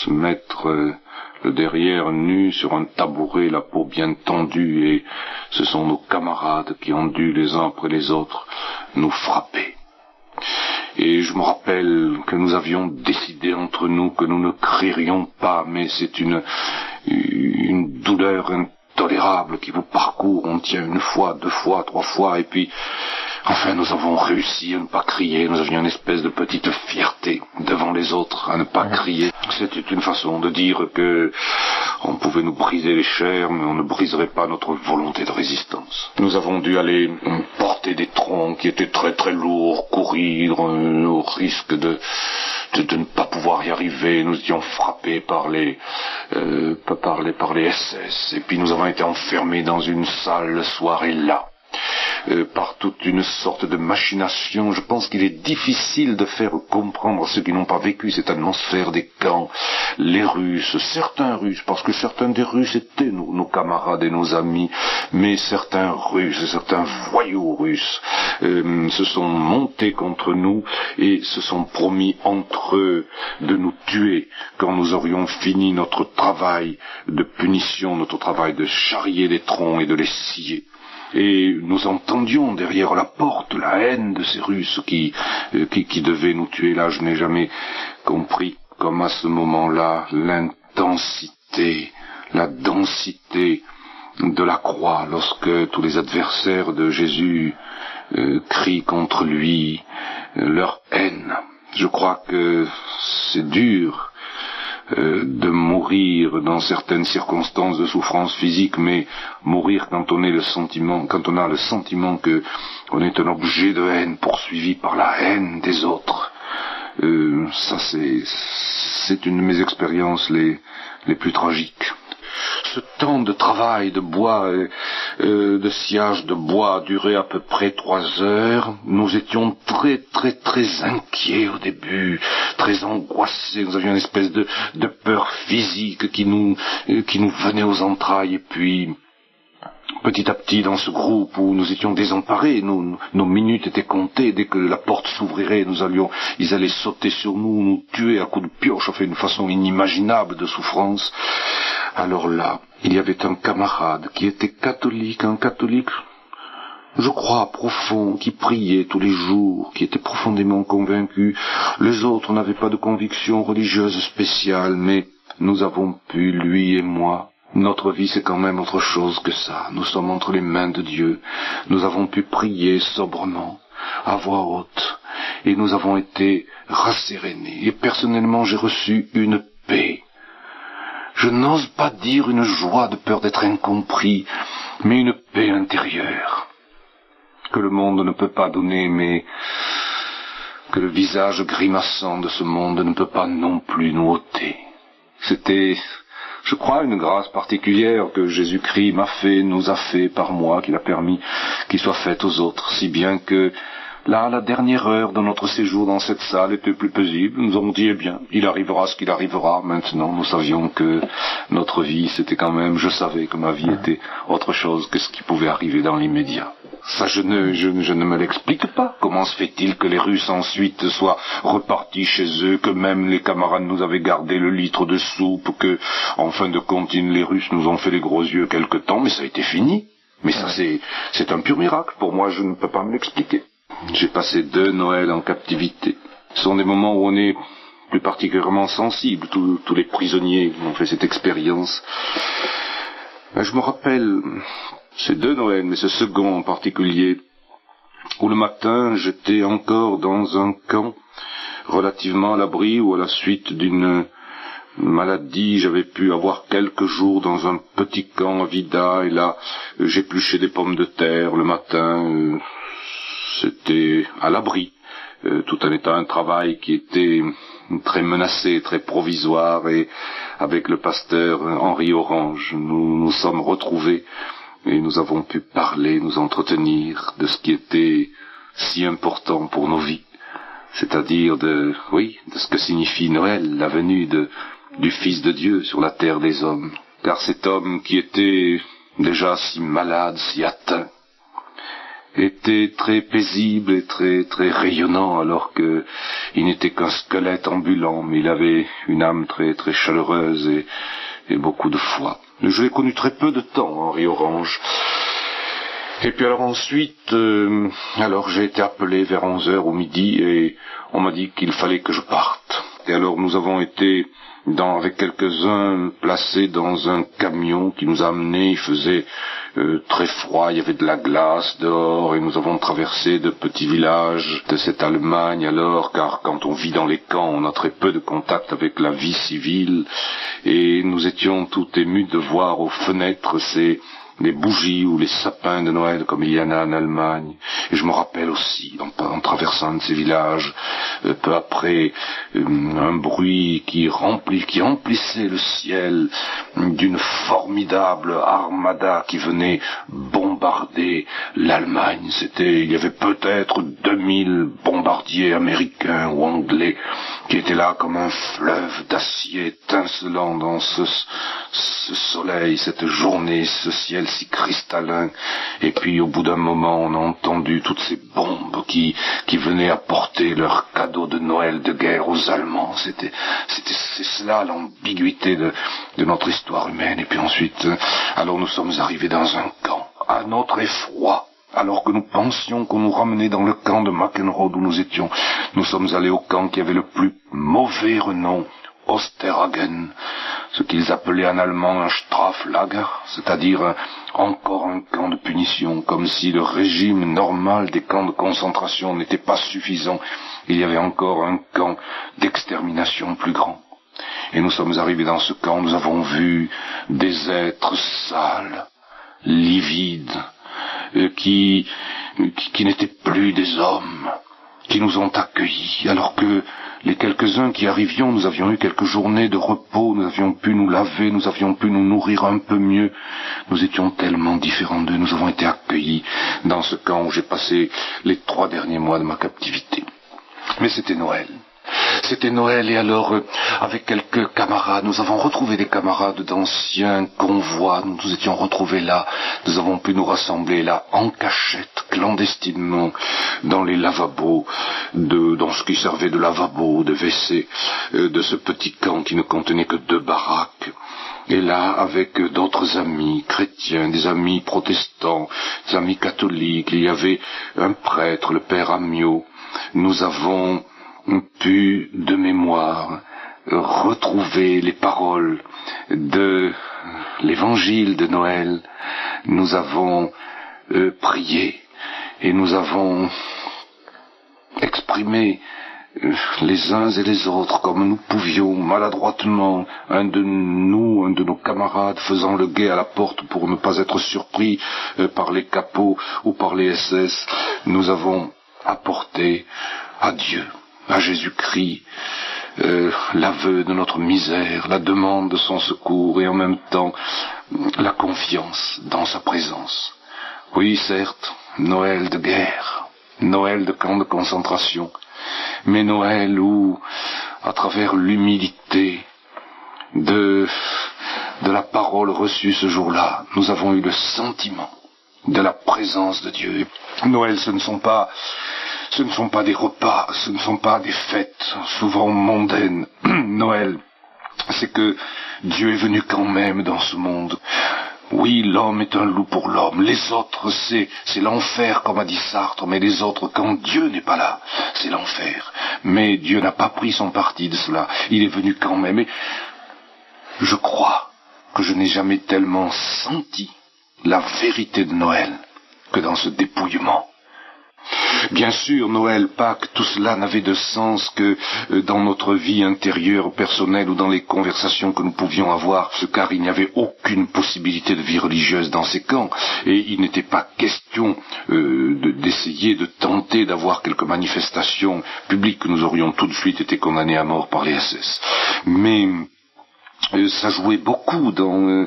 [SPEAKER 3] se mettre le derrière nu sur un tabouret, la peau bien tendue, et ce sont nos camarades qui ont dû les uns après les autres nous frapper. Et je me rappelle que nous avions décidé entre nous que nous ne crierions pas, mais c'est une douleur intolérable qui vous parcourt. On tient une fois, 2 fois, 3 fois, et puis enfin nous avons réussi à ne pas crier. Nous avions une espèce de petite fierté devant les autres à ne pas crier. C'était une façon de dire que on pouvait nous briser les chairs, mais on ne briserait pas notre volonté de résistance. Nous avons dû aller porter des troncs qui étaient très très lourds, courir au risque de ne pas pouvoir y arriver. Nous étions frappés par les SS, et puis nous avons été enfermés dans une salle le soir, et là, par toute une sorte de machination. Je pense qu'il est difficile de faire comprendre à ceux qui n'ont pas vécu cette atmosphère des camps, les Russes, certains Russes, parce que certains des Russes étaient nos camarades et nos amis, mais certains Russes, certains voyous Russes se sont montés contre nous et se sont promis entre eux de nous tuer quand nous aurions fini notre travail de punition, notre travail de charrier les troncs et de les scier. Et nous entendions derrière la porte la haine de ces Russes qui devaient nous tuer. Là, je n'ai jamais compris comme à ce moment-là l'intensité, la densité de la croix lorsque tous les adversaires de Jésus crient contre lui leur haine. Je crois que c'est dur de mourir dans certaines circonstances de souffrance physique, mais mourir quand on a le sentiment que on est un objet de haine poursuivi par la haine des autres, ça c'est une de mes expériences les plus tragiques. Ce temps de travail de bois, de sciage de bois a duré à peu près 3 heures. Nous étions très très très inquiets au début, très angoissés. Nous avions une espèce de peur physique qui nous venait aux entrailles. Et puis, petit à petit, dans ce groupe où nous étions désemparés, nos minutes étaient comptées. Dès que la porte s'ouvrirait, ils allaient sauter sur nous, nous tuer à coups de pioche, enfin une façon inimaginable de souffrance. Alors là, il y avait un camarade qui était catholique, un catholique, je crois, profond, qui priait tous les jours, qui était profondément convaincu. Les autres n'avaient pas de conviction religieuse spéciale, mais nous avons pu, lui et moi. Notre vie, c'est quand même autre chose que ça. Nous sommes entre les mains de Dieu. Nous avons pu prier sobrement, à voix haute, et nous avons été rassérénés. Et personnellement, j'ai reçu une paix. Je n'ose pas dire une joie de peur d'être incompris, mais une paix intérieure que le monde ne peut pas donner, mais que le visage grimaçant de ce monde ne peut pas non plus nous ôter. C'était, je crois, une grâce particulière que Jésus-Christ nous a fait par moi, qu'il a permis qu'il soit faite aux autres, si bien que là, la dernière heure de notre séjour dans cette salle était plus paisible. Nous avons dit, eh bien, il arrivera ce qu'il arrivera. Maintenant, nous savions que notre vie, c'était quand même, je savais que ma vie était autre chose que ce qui pouvait arriver dans l'immédiat. Ça, je ne me l'explique pas. Comment se fait-il que les Russes ensuite soient repartis chez eux, que même les camarades nous avaient gardé le litre de soupe, que, en fin de compte, les Russes nous ont fait les gros yeux quelque temps, mais ça a été fini. Mais ça, c'est un pur miracle. Pour moi, je ne peux pas me l'expliquer. J'ai passé 2 Noëls en captivité. Ce sont des moments où on est plus particulièrement sensible. Tous les prisonniers ont fait cette expérience. Je me rappelle ces 2 Noëls, mais ce second en particulier, où le matin j'étais encore dans un camp relativement à l'abri, où à la suite d'une maladie j'avais pu avoir quelques jours dans un petit camp à Vida, et là j'épluchais des pommes de terre le matin. C'était à l'abri, tout en étant un travail qui était très menacé, très provisoire, et avec le pasteur Henri Orange, nous nous sommes retrouvés et nous avons pu parler, nous entretenir de ce qui était si important pour nos vies, c'est-à-dire de ce que signifie Noël, la venue du Fils de Dieu sur la terre des hommes. Car cet homme qui était déjà si malade, si atteint, était très paisible et très rayonnant, alors que il n'était qu'un squelette ambulant, mais il avait une âme très chaleureuse et beaucoup de foi. Je l'ai connu très peu de temps, Henri Orange. Et puis alors ensuite, j'ai été appelé vers 11h au midi, et on m'a dit qu'il fallait que je parte. Et alors nous avons été avec quelques-uns placés dans un camion qui nous a amenés. Il faisait très froid, il y avait de la glace dehors, et nous avons traversé de petits villages de cette Allemagne alors, car quand on vit dans les camps, on a très peu de contact avec la vie civile, et nous étions tout émus de voir aux fenêtres les bougies ou les sapins de Noël comme il y en a en Allemagne. Et je me rappelle aussi, en traversant de ces villages, peu après, un bruit qui emplissait le ciel d'une formidable armada qui venait bombarder l'Allemagne. Il y avait peut-être 2000 bombardiers américains ou anglais qui étaient là comme un fleuve d'acier étincelant dans ce soleil, cette journée, ce ciel si cristallin. Et puis au bout d'un moment, on a entendu toutes ces bombes qui venaient apporter leurs cadeaux de Noël de guerre aux Allemands. C'est cela l'ambiguïté de notre histoire humaine. Et puis ensuite, alors nous sommes arrivés dans un camp, à notre effroi. Alors que nous pensions qu'on nous ramenait dans le camp de Mackenrode où nous étions, nous sommes allés au camp qui avait le plus mauvais renom, Osterhagen, ce qu'ils appelaient en allemand un Straflager, c'est-à-dire encore un camp de punition, comme si le régime normal des camps de concentration n'était pas suffisant. Il y avait encore un camp d'extermination plus grand. Et nous sommes arrivés dans ce camp, nous avons vu des êtres sales, livides, qui n'étaient plus des hommes, qui nous ont accueillis, alors que les quelques-uns qui arrivions, nous avions eu quelques journées de repos, nous avions pu nous laver, nous avions pu nous nourrir un peu mieux. Nous étions tellement différents d'eux, nous avons été accueillis dans ce camp où j'ai passé les 3 derniers mois de ma captivité. Mais c'était Noël. C'était Noël et alors, avec quelques camarades, nous avons retrouvé des camarades d'anciens convois, nous nous étions retrouvés là, nous avons pu nous rassembler là, en cachette, clandestinement, dans les lavabos, dans ce qui servait de lavabo, de WC, de ce petit camp qui ne contenait que 2 baraques. Et là, avec d'autres amis chrétiens, des amis protestants, des amis catholiques, il y avait un prêtre, le père Amiot, nous avons pu, de mémoire, retrouver les paroles de l'évangile de Noël. Nous avons prié et nous avons exprimé les uns et les autres comme nous pouvions, maladroitement, un de nos camarades faisant le guet à la porte pour ne pas être surpris par les capots ou par les SS, nous avons apporté à Dieu, à Jésus-Christ, l'aveu de notre misère, la demande de son secours et en même temps la confiance dans sa présence. Oui, certes, Noël de guerre, Noël de camp de concentration, mais Noël où, à travers l'humilité de la parole reçue ce jour-là, nous avons eu le sentiment de la présence de Dieu. Noël, ce ne sont pas des repas, ce ne sont pas des fêtes, souvent mondaines. Noël, c'est que Dieu est venu quand même dans ce monde. Oui, l'homme est un loup pour l'homme. Les autres, c'est l'enfer, comme a dit Sartre. Mais les autres, quand Dieu n'est pas là, c'est l'enfer. Mais Dieu n'a pas pris son parti de cela. Il est venu quand même. Et je crois que je n'ai jamais tellement senti la vérité de Noël que dans ce dépouillement. Bien sûr, Noël, Pâques, tout cela n'avait de sens que dans notre vie intérieure, personnelle ou dans les conversations que nous pouvions avoir, car il n'y avait aucune possibilité de vie religieuse dans ces camps, et il n'était pas question d'essayer, de tenter d'avoir quelques manifestations publiques que nous aurions tout de suite été condamnés à mort par les SS. Mais ça jouait beaucoup dans,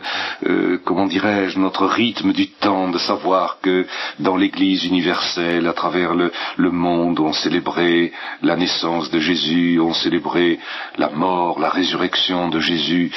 [SPEAKER 3] comment dirais-je, notre rythme du temps, de savoir que dans l'Église universelle, à travers le monde, on célébrait la naissance de Jésus, on célébrait la mort, la résurrection de Jésus.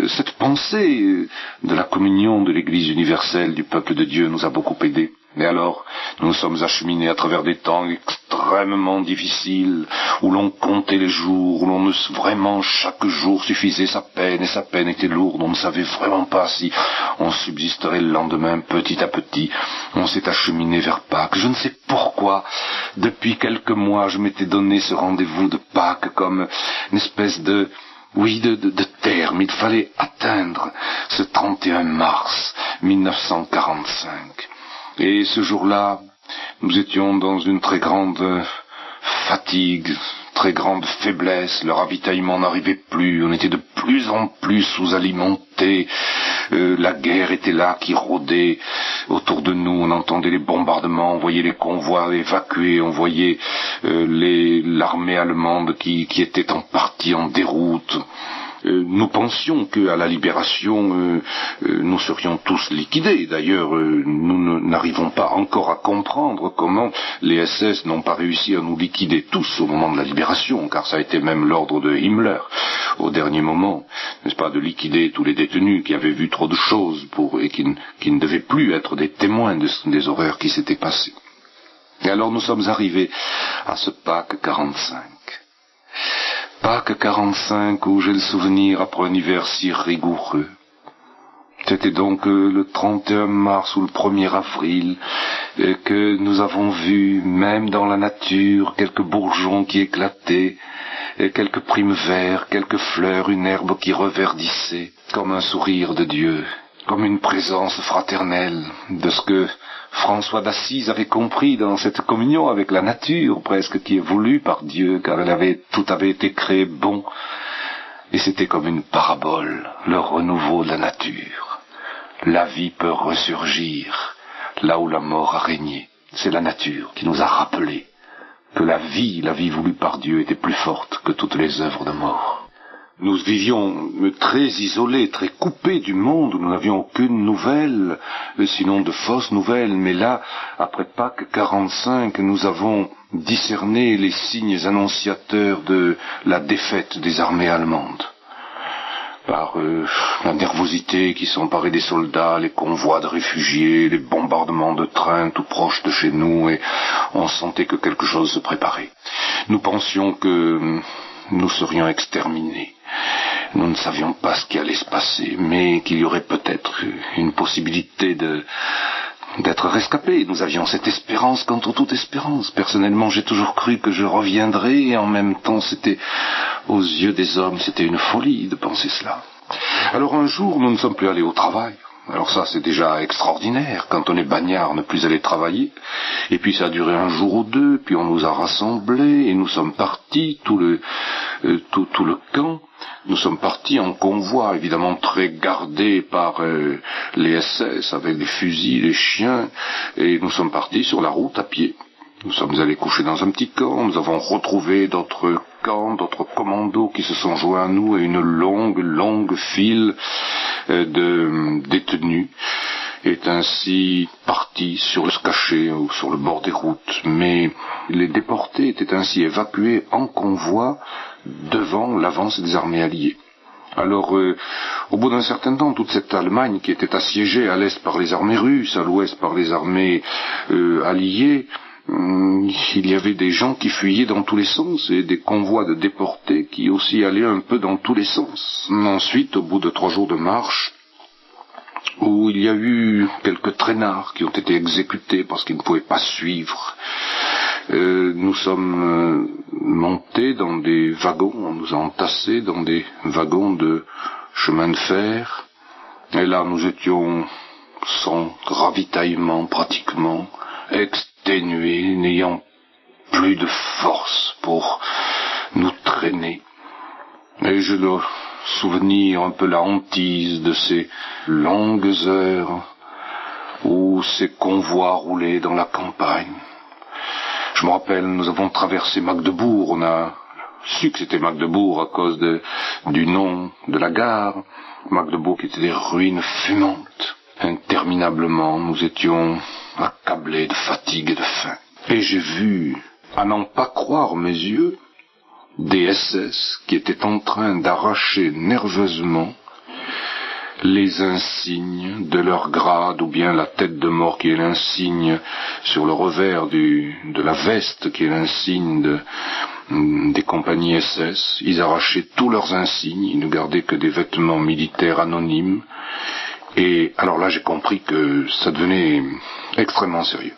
[SPEAKER 3] Cette pensée de la communion de l'Église universelle, du peuple de Dieu, nous a beaucoup aidés. Et alors, nous nous sommes acheminés à travers des temps extrêmement difficiles, où l'on comptait les jours, où vraiment chaque jour suffisait sa peine, et sa peine était lourde, on ne savait vraiment pas si on subsisterait le lendemain. Petit à petit, on s'est acheminé vers Pâques. Je ne sais pourquoi, depuis quelques mois, je m'étais donné ce rendez-vous de Pâques comme une espèce de terme. Il fallait atteindre ce 31 mars 1945. Et ce jour-là, nous étions dans une très grande fatigue, très grande faiblesse, le ravitaillement n'arrivait plus, on était de plus en plus sous-alimentés, la guerre était là qui rôdait autour de nous, on entendait les bombardements, on voyait les convois évacués, on voyait l'armée allemande qui était en partie en déroute. Nous pensions qu'à la libération, nous serions tous liquidés. D'ailleurs, nous n'arrivons pas encore à comprendre comment les SS n'ont pas réussi à nous liquider tous au moment de la libération, car ça a été même l'ordre de Himmler, au dernier moment, n'est-ce pas, de liquider tous les détenus qui avaient vu trop de choses et qui ne devaient plus être des témoins des horreurs qui s'étaient passées. Et alors nous sommes arrivés à ce Pâques 45. Pâques 45, où j'ai le souvenir, après un hiver si rigoureux. C'était donc le 31 mars ou le 1er avril que nous avons vu, même dans la nature, quelques bourgeons qui éclataient, quelques primes verts, quelques fleurs, une herbe qui reverdissait, comme un sourire de Dieu, comme une présence fraternelle de ce que François d'Assise avait compris dans cette communion avec la nature, presque, qui est voulue par Dieu, car tout avait été créé bon, et c'était comme une parabole, le renouveau de la nature. La vie peut ressurgir là où la mort a régné. C'est la nature qui nous a rappelé que la vie voulue par Dieu était plus forte que toutes les œuvres de mort. Nous vivions très isolés, très coupés du monde, nous n'avions aucune nouvelle, sinon de fausses nouvelles, mais là, après Pâques 45, nous avons discerné les signes annonciateurs de la défaite des armées allemandes. Par la nervosité qui s'emparait des soldats, les convois de réfugiés, les bombardements de trains tout proches de chez nous, et on sentait que quelque chose se préparait. Nous pensions que nous serions exterminés. Nous ne savions pas ce qui allait se passer, mais qu'il y aurait peut-être une possibilité d'être rescapés. Nous avions cette espérance contre toute espérance. Personnellement, j'ai toujours cru que je reviendrais, et en même temps, c'était, aux yeux des hommes, c'était une folie de penser cela. Alors un jour, nous ne sommes plus allés au travail. Alors ça, c'est déjà extraordinaire, quand on est bagnard, ne plus aller travailler. Et puis ça a duré un jour ou deux, puis on nous a rassemblés, et nous sommes partis, tout le camp. Nous sommes partis en convoi, évidemment très gardés par les SS, avec des fusils, les chiens, et nous sommes partis sur la route à pied. Nous sommes allés coucher dans un petit camp, nous avons retrouvé d'autres camps, d'autres commandos qui se sont joints à nous, et une longue file de détenus est ainsi partie sur le cachet ou sur le bord des routes. Mais les déportés étaient ainsi évacués en convoi devant l'avance des armées alliées. Alors, au bout d'un certain temps, toute cette Allemagne qui était assiégée à l'est par les armées russes, à l'ouest par les armées alliées, il y avait des gens qui fuyaient dans tous les sens, et des convois de déportés qui aussi allaient un peu dans tous les sens. Ensuite, au bout de 3 jours de marche, où il y a eu quelques traînards qui ont été exécutés parce qu'ils ne pouvaient pas suivre, nous sommes montés dans des wagons, on nous a entassés dans des wagons de chemin de fer, et là nous étions sans ravitaillement pratiquement, exténués, n'ayant plus de force pour nous traîner. Et j'ai le souvenir, un peu la hantise de ces longues heures où ces convois roulaient dans la campagne. Je me rappelle, nous avons traversé Magdebourg, on a su que c'était Magdebourg à cause du nom de la gare. Magdebourg qui était des ruines fumantes. Interminablement, nous étions accablés de fatigue et de faim. Et j'ai vu, à n'en pas croire mes yeux, des SS qui étaient en train d'arracher nerveusement les insignes de leur grade, ou bien la tête de mort qui est l'insigne sur le revers de la veste qui est l'insigne des compagnies SS. Ils arrachaient tous leurs insignes, ils ne gardaient que des vêtements militaires anonymes. Et alors là, j'ai compris que ça devenait extrêmement sérieux.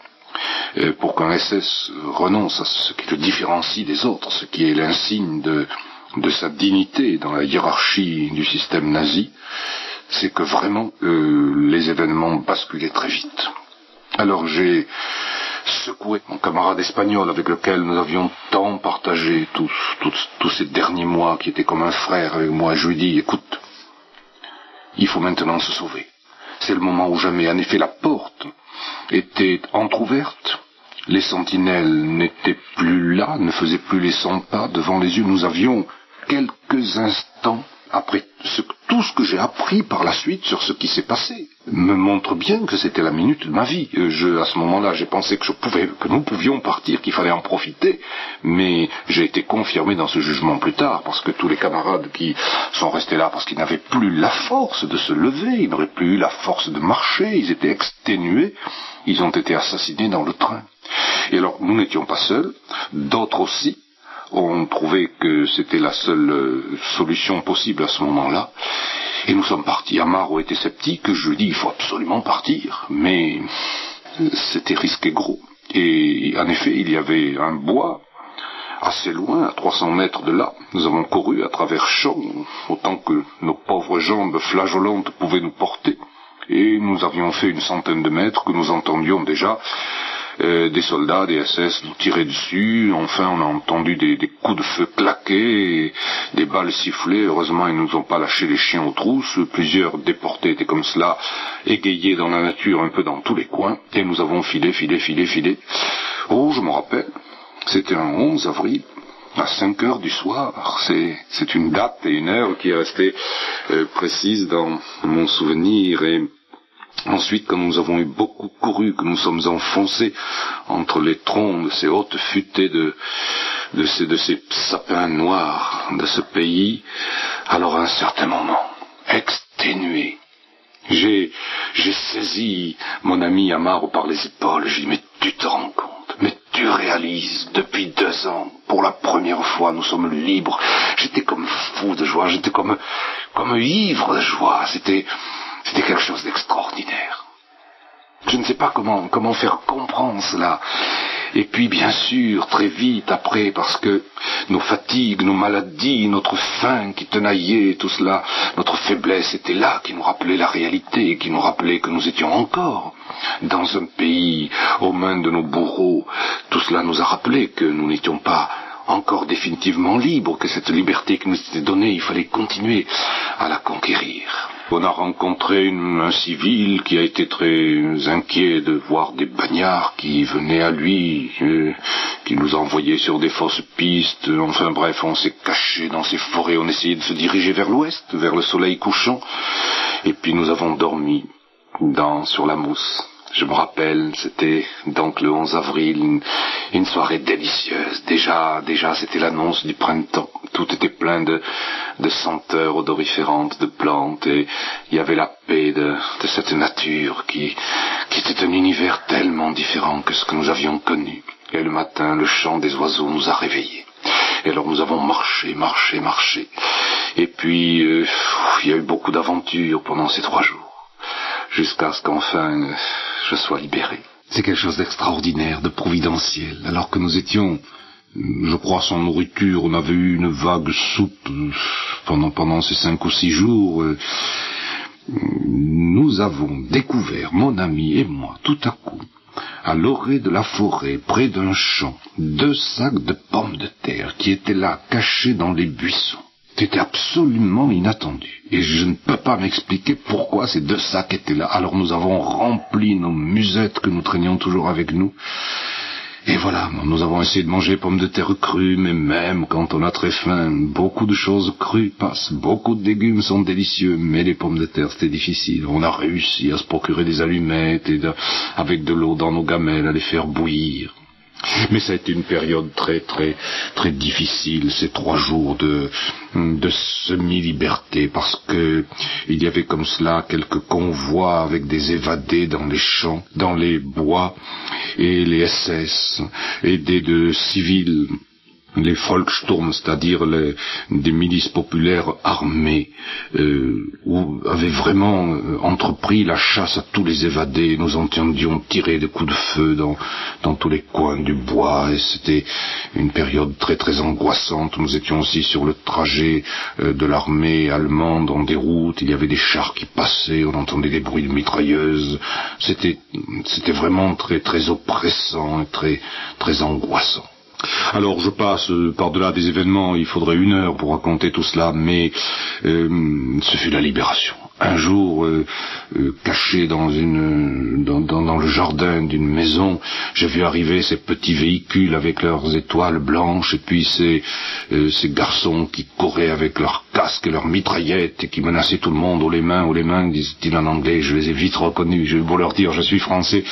[SPEAKER 3] Pour qu'un SS renonce à ce qui le différencie des autres, ce qui est l'insigne de sa dignité dans la hiérarchie du système nazi, c'est que vraiment les événements basculaient très vite. Alors j'ai secoué mon camarade espagnol avec lequel nous avions tant partagé tous ces derniers mois, qui était comme un frère avec moi, et je lui ai dit, écoute, il faut maintenant se sauver. C'est le moment ou jamais. En effet, la porte était entr'ouverte, les sentinelles n'étaient plus là, ne faisaient plus les 100 pas devant les yeux. Nous avions quelques instants, après tout ce que j'ai appris par la suite sur ce qui s'est passé, me montre bien que c'était la minute de ma vie. À ce moment-là, j'ai pensé que nous pouvions partir, qu'il fallait en profiter, mais j'ai été confirmé dans ce jugement plus tard, parce que tous les camarades qui sont restés là, parce qu'ils n'avaient plus la force de se lever, ils n'auraient plus eu la force de marcher, ils étaient exténués, ils ont été assassinés dans le train. Et alors, nous n'étions pas seuls, d'autres aussi ont trouvé que c'était la seule solution possible à ce moment-là, et nous sommes partis. Amaro était sceptique, je lui dis il faut absolument partir, mais c'était risqué gros. Et en effet, il y avait un bois assez loin, à 300 mètres de là. Nous avons couru à travers champs, autant que nos pauvres jambes flageolantes pouvaient nous porter, et nous avions fait une centaine de mètres que nous entendions déjà des soldats, des SS nous tiraient dessus. Enfin, on a entendu des coups de feu claquer, et des balles siffler. Heureusement, ils ne nous ont pas lâché les chiens aux trousses. Plusieurs déportés étaient comme cela, égayés dans la nature, un peu dans tous les coins. Et nous avons filé. Oh, je me rappelle, c'était un 11 avril à 5 heures du soir. C'est une date et une heure qui est restée précise dans mon souvenir. Et ensuite, quand nous avons eu beaucoup couru, que nous sommes enfoncés entre les troncs de ces hautes futaies de ces sapins noirs de ce pays, alors à un certain moment, exténué, j'ai saisi mon ami Amaro par les épaules. Je lui ai dit, mais tu te rends compte, mais tu réalises, depuis 2 ans, pour la première fois, nous sommes libres. J'étais comme fou de joie, j'étais comme ivre de joie. C'était quelque chose d'extraordinaire. Je ne sais pas comment faire comprendre cela. Et puis, bien sûr, très vite après, parce que nos fatigues, nos maladies, notre faim qui tenaillait, tout cela, notre faiblesse était là, qui nous rappelait la réalité, qui nous rappelait que nous étions encore dans un pays aux mains de nos bourreaux. Tout cela nous a rappelé que nous n'étions pas encore définitivement libres, que cette liberté qui nous était donnée, il fallait continuer à la conquérir. On a rencontré un civil qui a été très inquiet de voir des bagnards qui venaient à lui, qui nous envoyaient sur des fausses pistes. Enfin bref, on s'est caché dans ces forêts, on essayait de se diriger vers l'ouest, vers le soleil couchant, et puis nous avons dormi sur la mousse. Je me rappelle, c'était donc le 11 avril, une soirée délicieuse. Déjà, c'était l'annonce du printemps. Tout était plein de senteurs odoriférantes, de plantes, et il y avait la paix de cette nature qui était un univers tellement différent que ce que nous avions connu. Et le matin, le chant des oiseaux nous a réveillés. Et alors nous avons marché. Et puis, il y a eu beaucoup d'aventures pendant ces 3 jours. Jusqu'à ce qu'enfin je sois libéré. C'est quelque chose d'extraordinaire, de providentiel. Alors que nous étions, je crois, sans nourriture, on avait eu une vague soupe pendant ces 5 ou 6 jours. Nous avons découvert, mon ami et moi, tout à coup, à l'orée de la forêt, près d'un champ, 2 sacs de pommes de terre qui étaient là, cachés dans les buissons. C'était absolument inattendu. Et je ne peux pas m'expliquer pourquoi ces 2 sacs étaient là. Alors nous avons rempli nos musettes que nous traînions toujours avec nous. Et voilà, nous avons essayé de manger pommes de terre crues, mais même quand on a très faim, beaucoup de choses crues passent. Beaucoup de légumes sont délicieux, mais les pommes de terre, c'était difficile. On a réussi à se procurer des allumettes et avec de l'eau dans nos gamelles, à les faire bouillir. Mais ça a été une période très très très difficile, ces 3 jours de semi-liberté, parce que il y avait comme cela quelques convois avec des évadés dans les champs, dans les bois, et les SS, aidés de civils, les Volkssturm, c'est-à-dire des milices populaires armées, avaient vraiment entrepris la chasse à tous les évadés. Nous entendions tirer des coups de feu dans tous les coins du bois, et c'était une période très très angoissante. Nous étions aussi sur le trajet de l'armée allemande en déroute. Il y avait des chars qui passaient, on entendait des bruits de mitrailleuses. C'était vraiment très très oppressant et très très angoissant. Alors je passe par-delà des événements, il faudrait 1 heure pour raconter tout cela, mais ce fut la libération. Un jour, caché dans le jardin d'une maison, j'ai vu arriver ces petits véhicules avec leurs étoiles blanches, et puis ces garçons qui couraient avec leurs casques et leurs mitraillettes et qui menaçaient tout le monde, haut les mains, disent-ils en anglais. Je les ai vite reconnus, j'ai eu beau leur dire je suis français,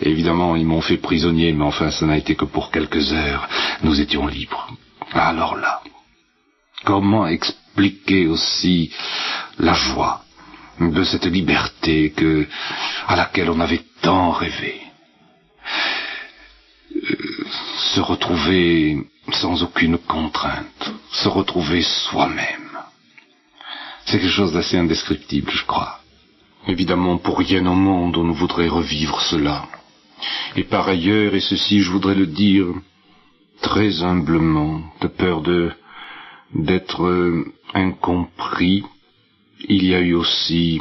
[SPEAKER 3] et évidemment ils m'ont fait prisonnier, mais enfin ça n'a été que pour quelques heures. Nous étions libres. Alors là, comment expliquer aussi la joie de cette liberté à laquelle on avait tant rêvé. Se retrouver sans aucune contrainte, se retrouver soi-même. C'est quelque chose d'assez indescriptible, je crois. Évidemment, pour rien au monde on ne voudrait revivre cela. Et par ailleurs, et ceci je voudrais le dire très humblement, de peur d'être incompris, il y a eu aussi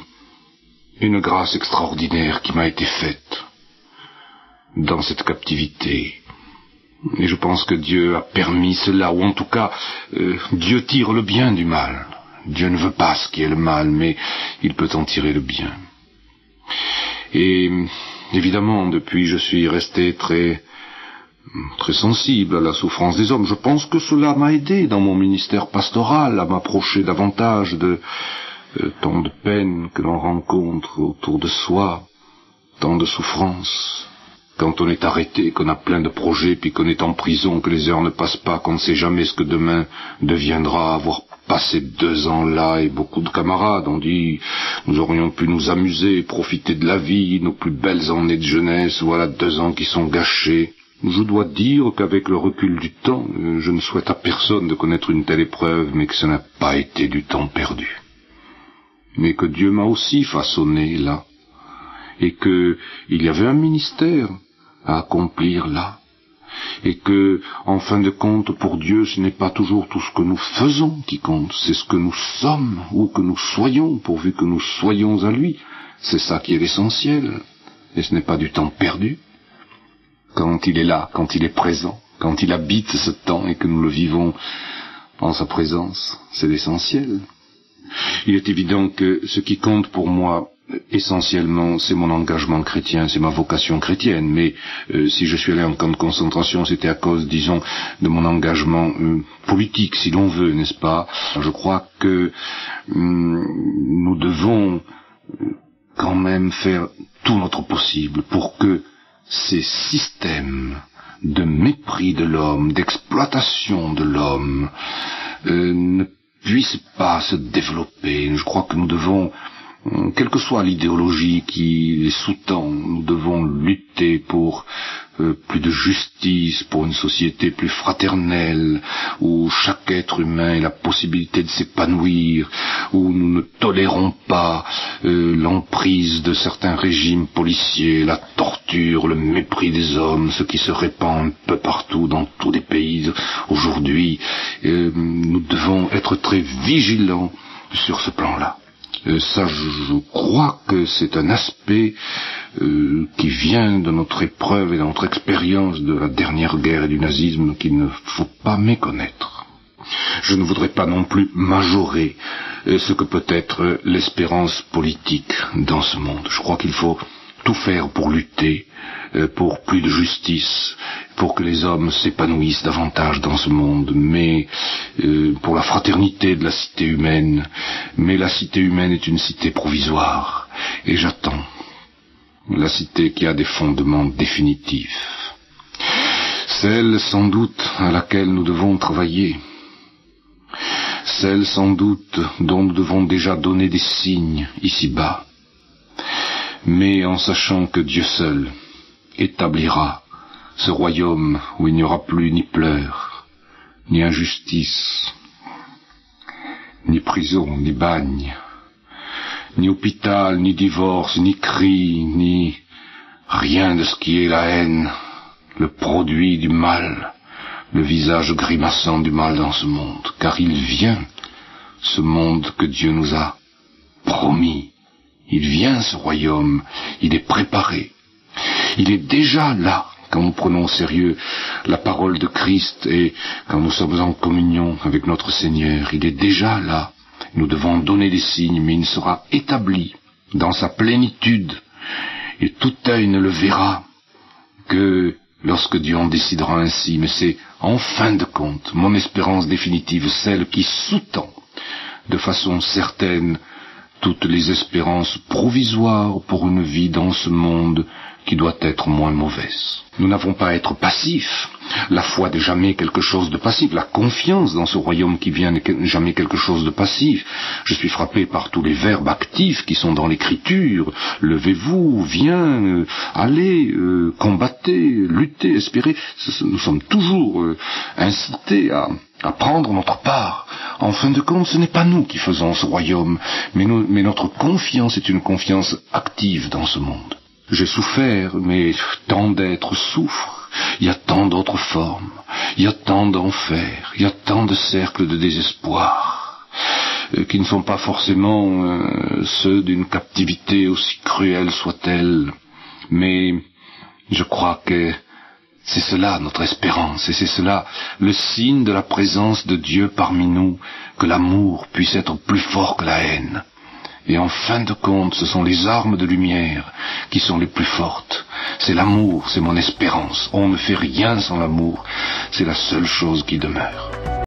[SPEAKER 3] une grâce extraordinaire qui m'a été faite dans cette captivité. Et je pense que Dieu a permis cela, ou en tout cas, Dieu tire le bien du mal. Dieu ne veut pas ce qui est le mal, mais il peut en tirer le bien. Et évidemment, depuis, je suis resté très très sensible à la souffrance des hommes. Je pense que cela m'a aidé dans mon ministère pastoral à m'approcher davantage de tant de peines que l'on rencontre autour de soi, tant de souffrances. Quand on est arrêté, qu'on a plein de projets, puis qu'on est en prison, que les heures ne passent pas, qu'on ne sait jamais ce que demain deviendra, avoir passé 2 ans là, et beaucoup de camarades ont dit, nous aurions pu nous amuser, profiter de la vie, nos plus belles années de jeunesse, voilà 2 ans qui sont gâchés. Je dois dire qu'avec le recul du temps, je ne souhaite à personne de connaître une telle épreuve, mais que ce n'a pas été du temps perdu. Mais que Dieu m'a aussi façonné là, et que il y avait un ministère à accomplir là, et que, en fin de compte, pour Dieu, ce n'est pas toujours tout ce que nous faisons qui compte, c'est ce que nous sommes, ou que nous soyons, pourvu que nous soyons à lui. C'est ça qui est l'essentiel, et ce n'est pas du temps perdu. Quand il est là, quand il est présent, quand il habite ce temps et que nous le vivons en sa présence, c'est l'essentiel. Il est évident que ce qui compte pour moi, essentiellement, c'est mon engagement chrétien, c'est ma vocation chrétienne, mais si je suis allé en camp de concentration, c'était à cause, disons, de mon engagement politique, si l'on veut, n'est-ce pas? Je crois que nous devons quand même faire tout notre possible pour que ces systèmes de mépris de l'homme, d'exploitation de l'homme, ne puissent pas se développer. Je crois que nous devons, quelle que soit l'idéologie qui les sous-tend, nous devons lutter pour plus de justice, pour une société plus fraternelle, où chaque être humain ait la possibilité de s'épanouir, où nous ne tolérons pas l'emprise de certains régimes policiers, la torture, le mépris des hommes, ce qui se répand un peu partout dans tous les pays aujourd'hui. Nous devons être très vigilants sur ce plan-là. Ça, je crois que c'est un aspect qui vient de notre épreuve et de notre expérience de la dernière guerre et du nazisme qu'il ne faut pas méconnaître. Je ne voudrais pas non plus majorer ce que peut être l'espérance politique dans ce monde. Je crois qu'il faut tout faire pour lutter pour plus de justice, pour que les hommes s'épanouissent davantage dans ce monde, mais pour la fraternité de la cité humaine. Mais la cité humaine est une cité provisoire, et j'attends la cité qui a des fondements définitifs. Celle sans doute à laquelle nous devons travailler, celle sans doute dont nous devons déjà donner des signes ici-bas, mais en sachant que Dieu seul établira ce royaume où il n'y aura plus ni pleurs, ni injustice, ni prison, ni bagne, ni hôpital, ni divorce, ni cri, ni rien de ce qui est la haine, le produit du mal, le visage grimaçant du mal dans ce monde, car il vient, ce monde que Dieu nous a promis. Il vient, ce royaume, il est préparé. Il est déjà là, quand nous prenons au sérieux la parole de Christ et quand nous sommes en communion avec notre Seigneur. Il est déjà là. Nous devons donner des signes, mais il sera établi dans sa plénitude. Et tout œil ne le verra que lorsque Dieu en décidera ainsi. Mais c'est, en fin de compte, mon espérance définitive, celle qui sous-tend de façon certaine toutes les espérances provisoires pour une vie dans ce monde qui doit être moins mauvaise. Nous n'avons pas à être passifs. La foi n'est jamais quelque chose de passif. La confiance dans ce royaume qui vient n'est jamais quelque chose de passif. Je suis frappé par tous les verbes actifs qui sont dans l'Écriture. Levez-vous, viens, allez, combattez, luttez, espérez. Nous sommes toujours incités à prendre notre part. En fin de compte, ce n'est pas nous qui faisons ce royaume, mais notre confiance est une confiance active dans ce monde. J'ai souffert, mais tant d'êtres souffrent. Il y a tant d'autres formes. Il y a tant d'enfers. Il y a tant de cercles de désespoir qui ne sont pas forcément ceux d'une captivité aussi cruelle soit-elle. Mais je crois que c'est cela notre espérance, et c'est cela le signe de la présence de Dieu parmi nous, que l'amour puisse être plus fort que la haine, Et en fin de compte, ce sont les armes de lumière qui sont les plus fortes. C'est l'amour, c'est mon espérance. On ne fait rien sans l'amour. C'est la seule chose qui demeure.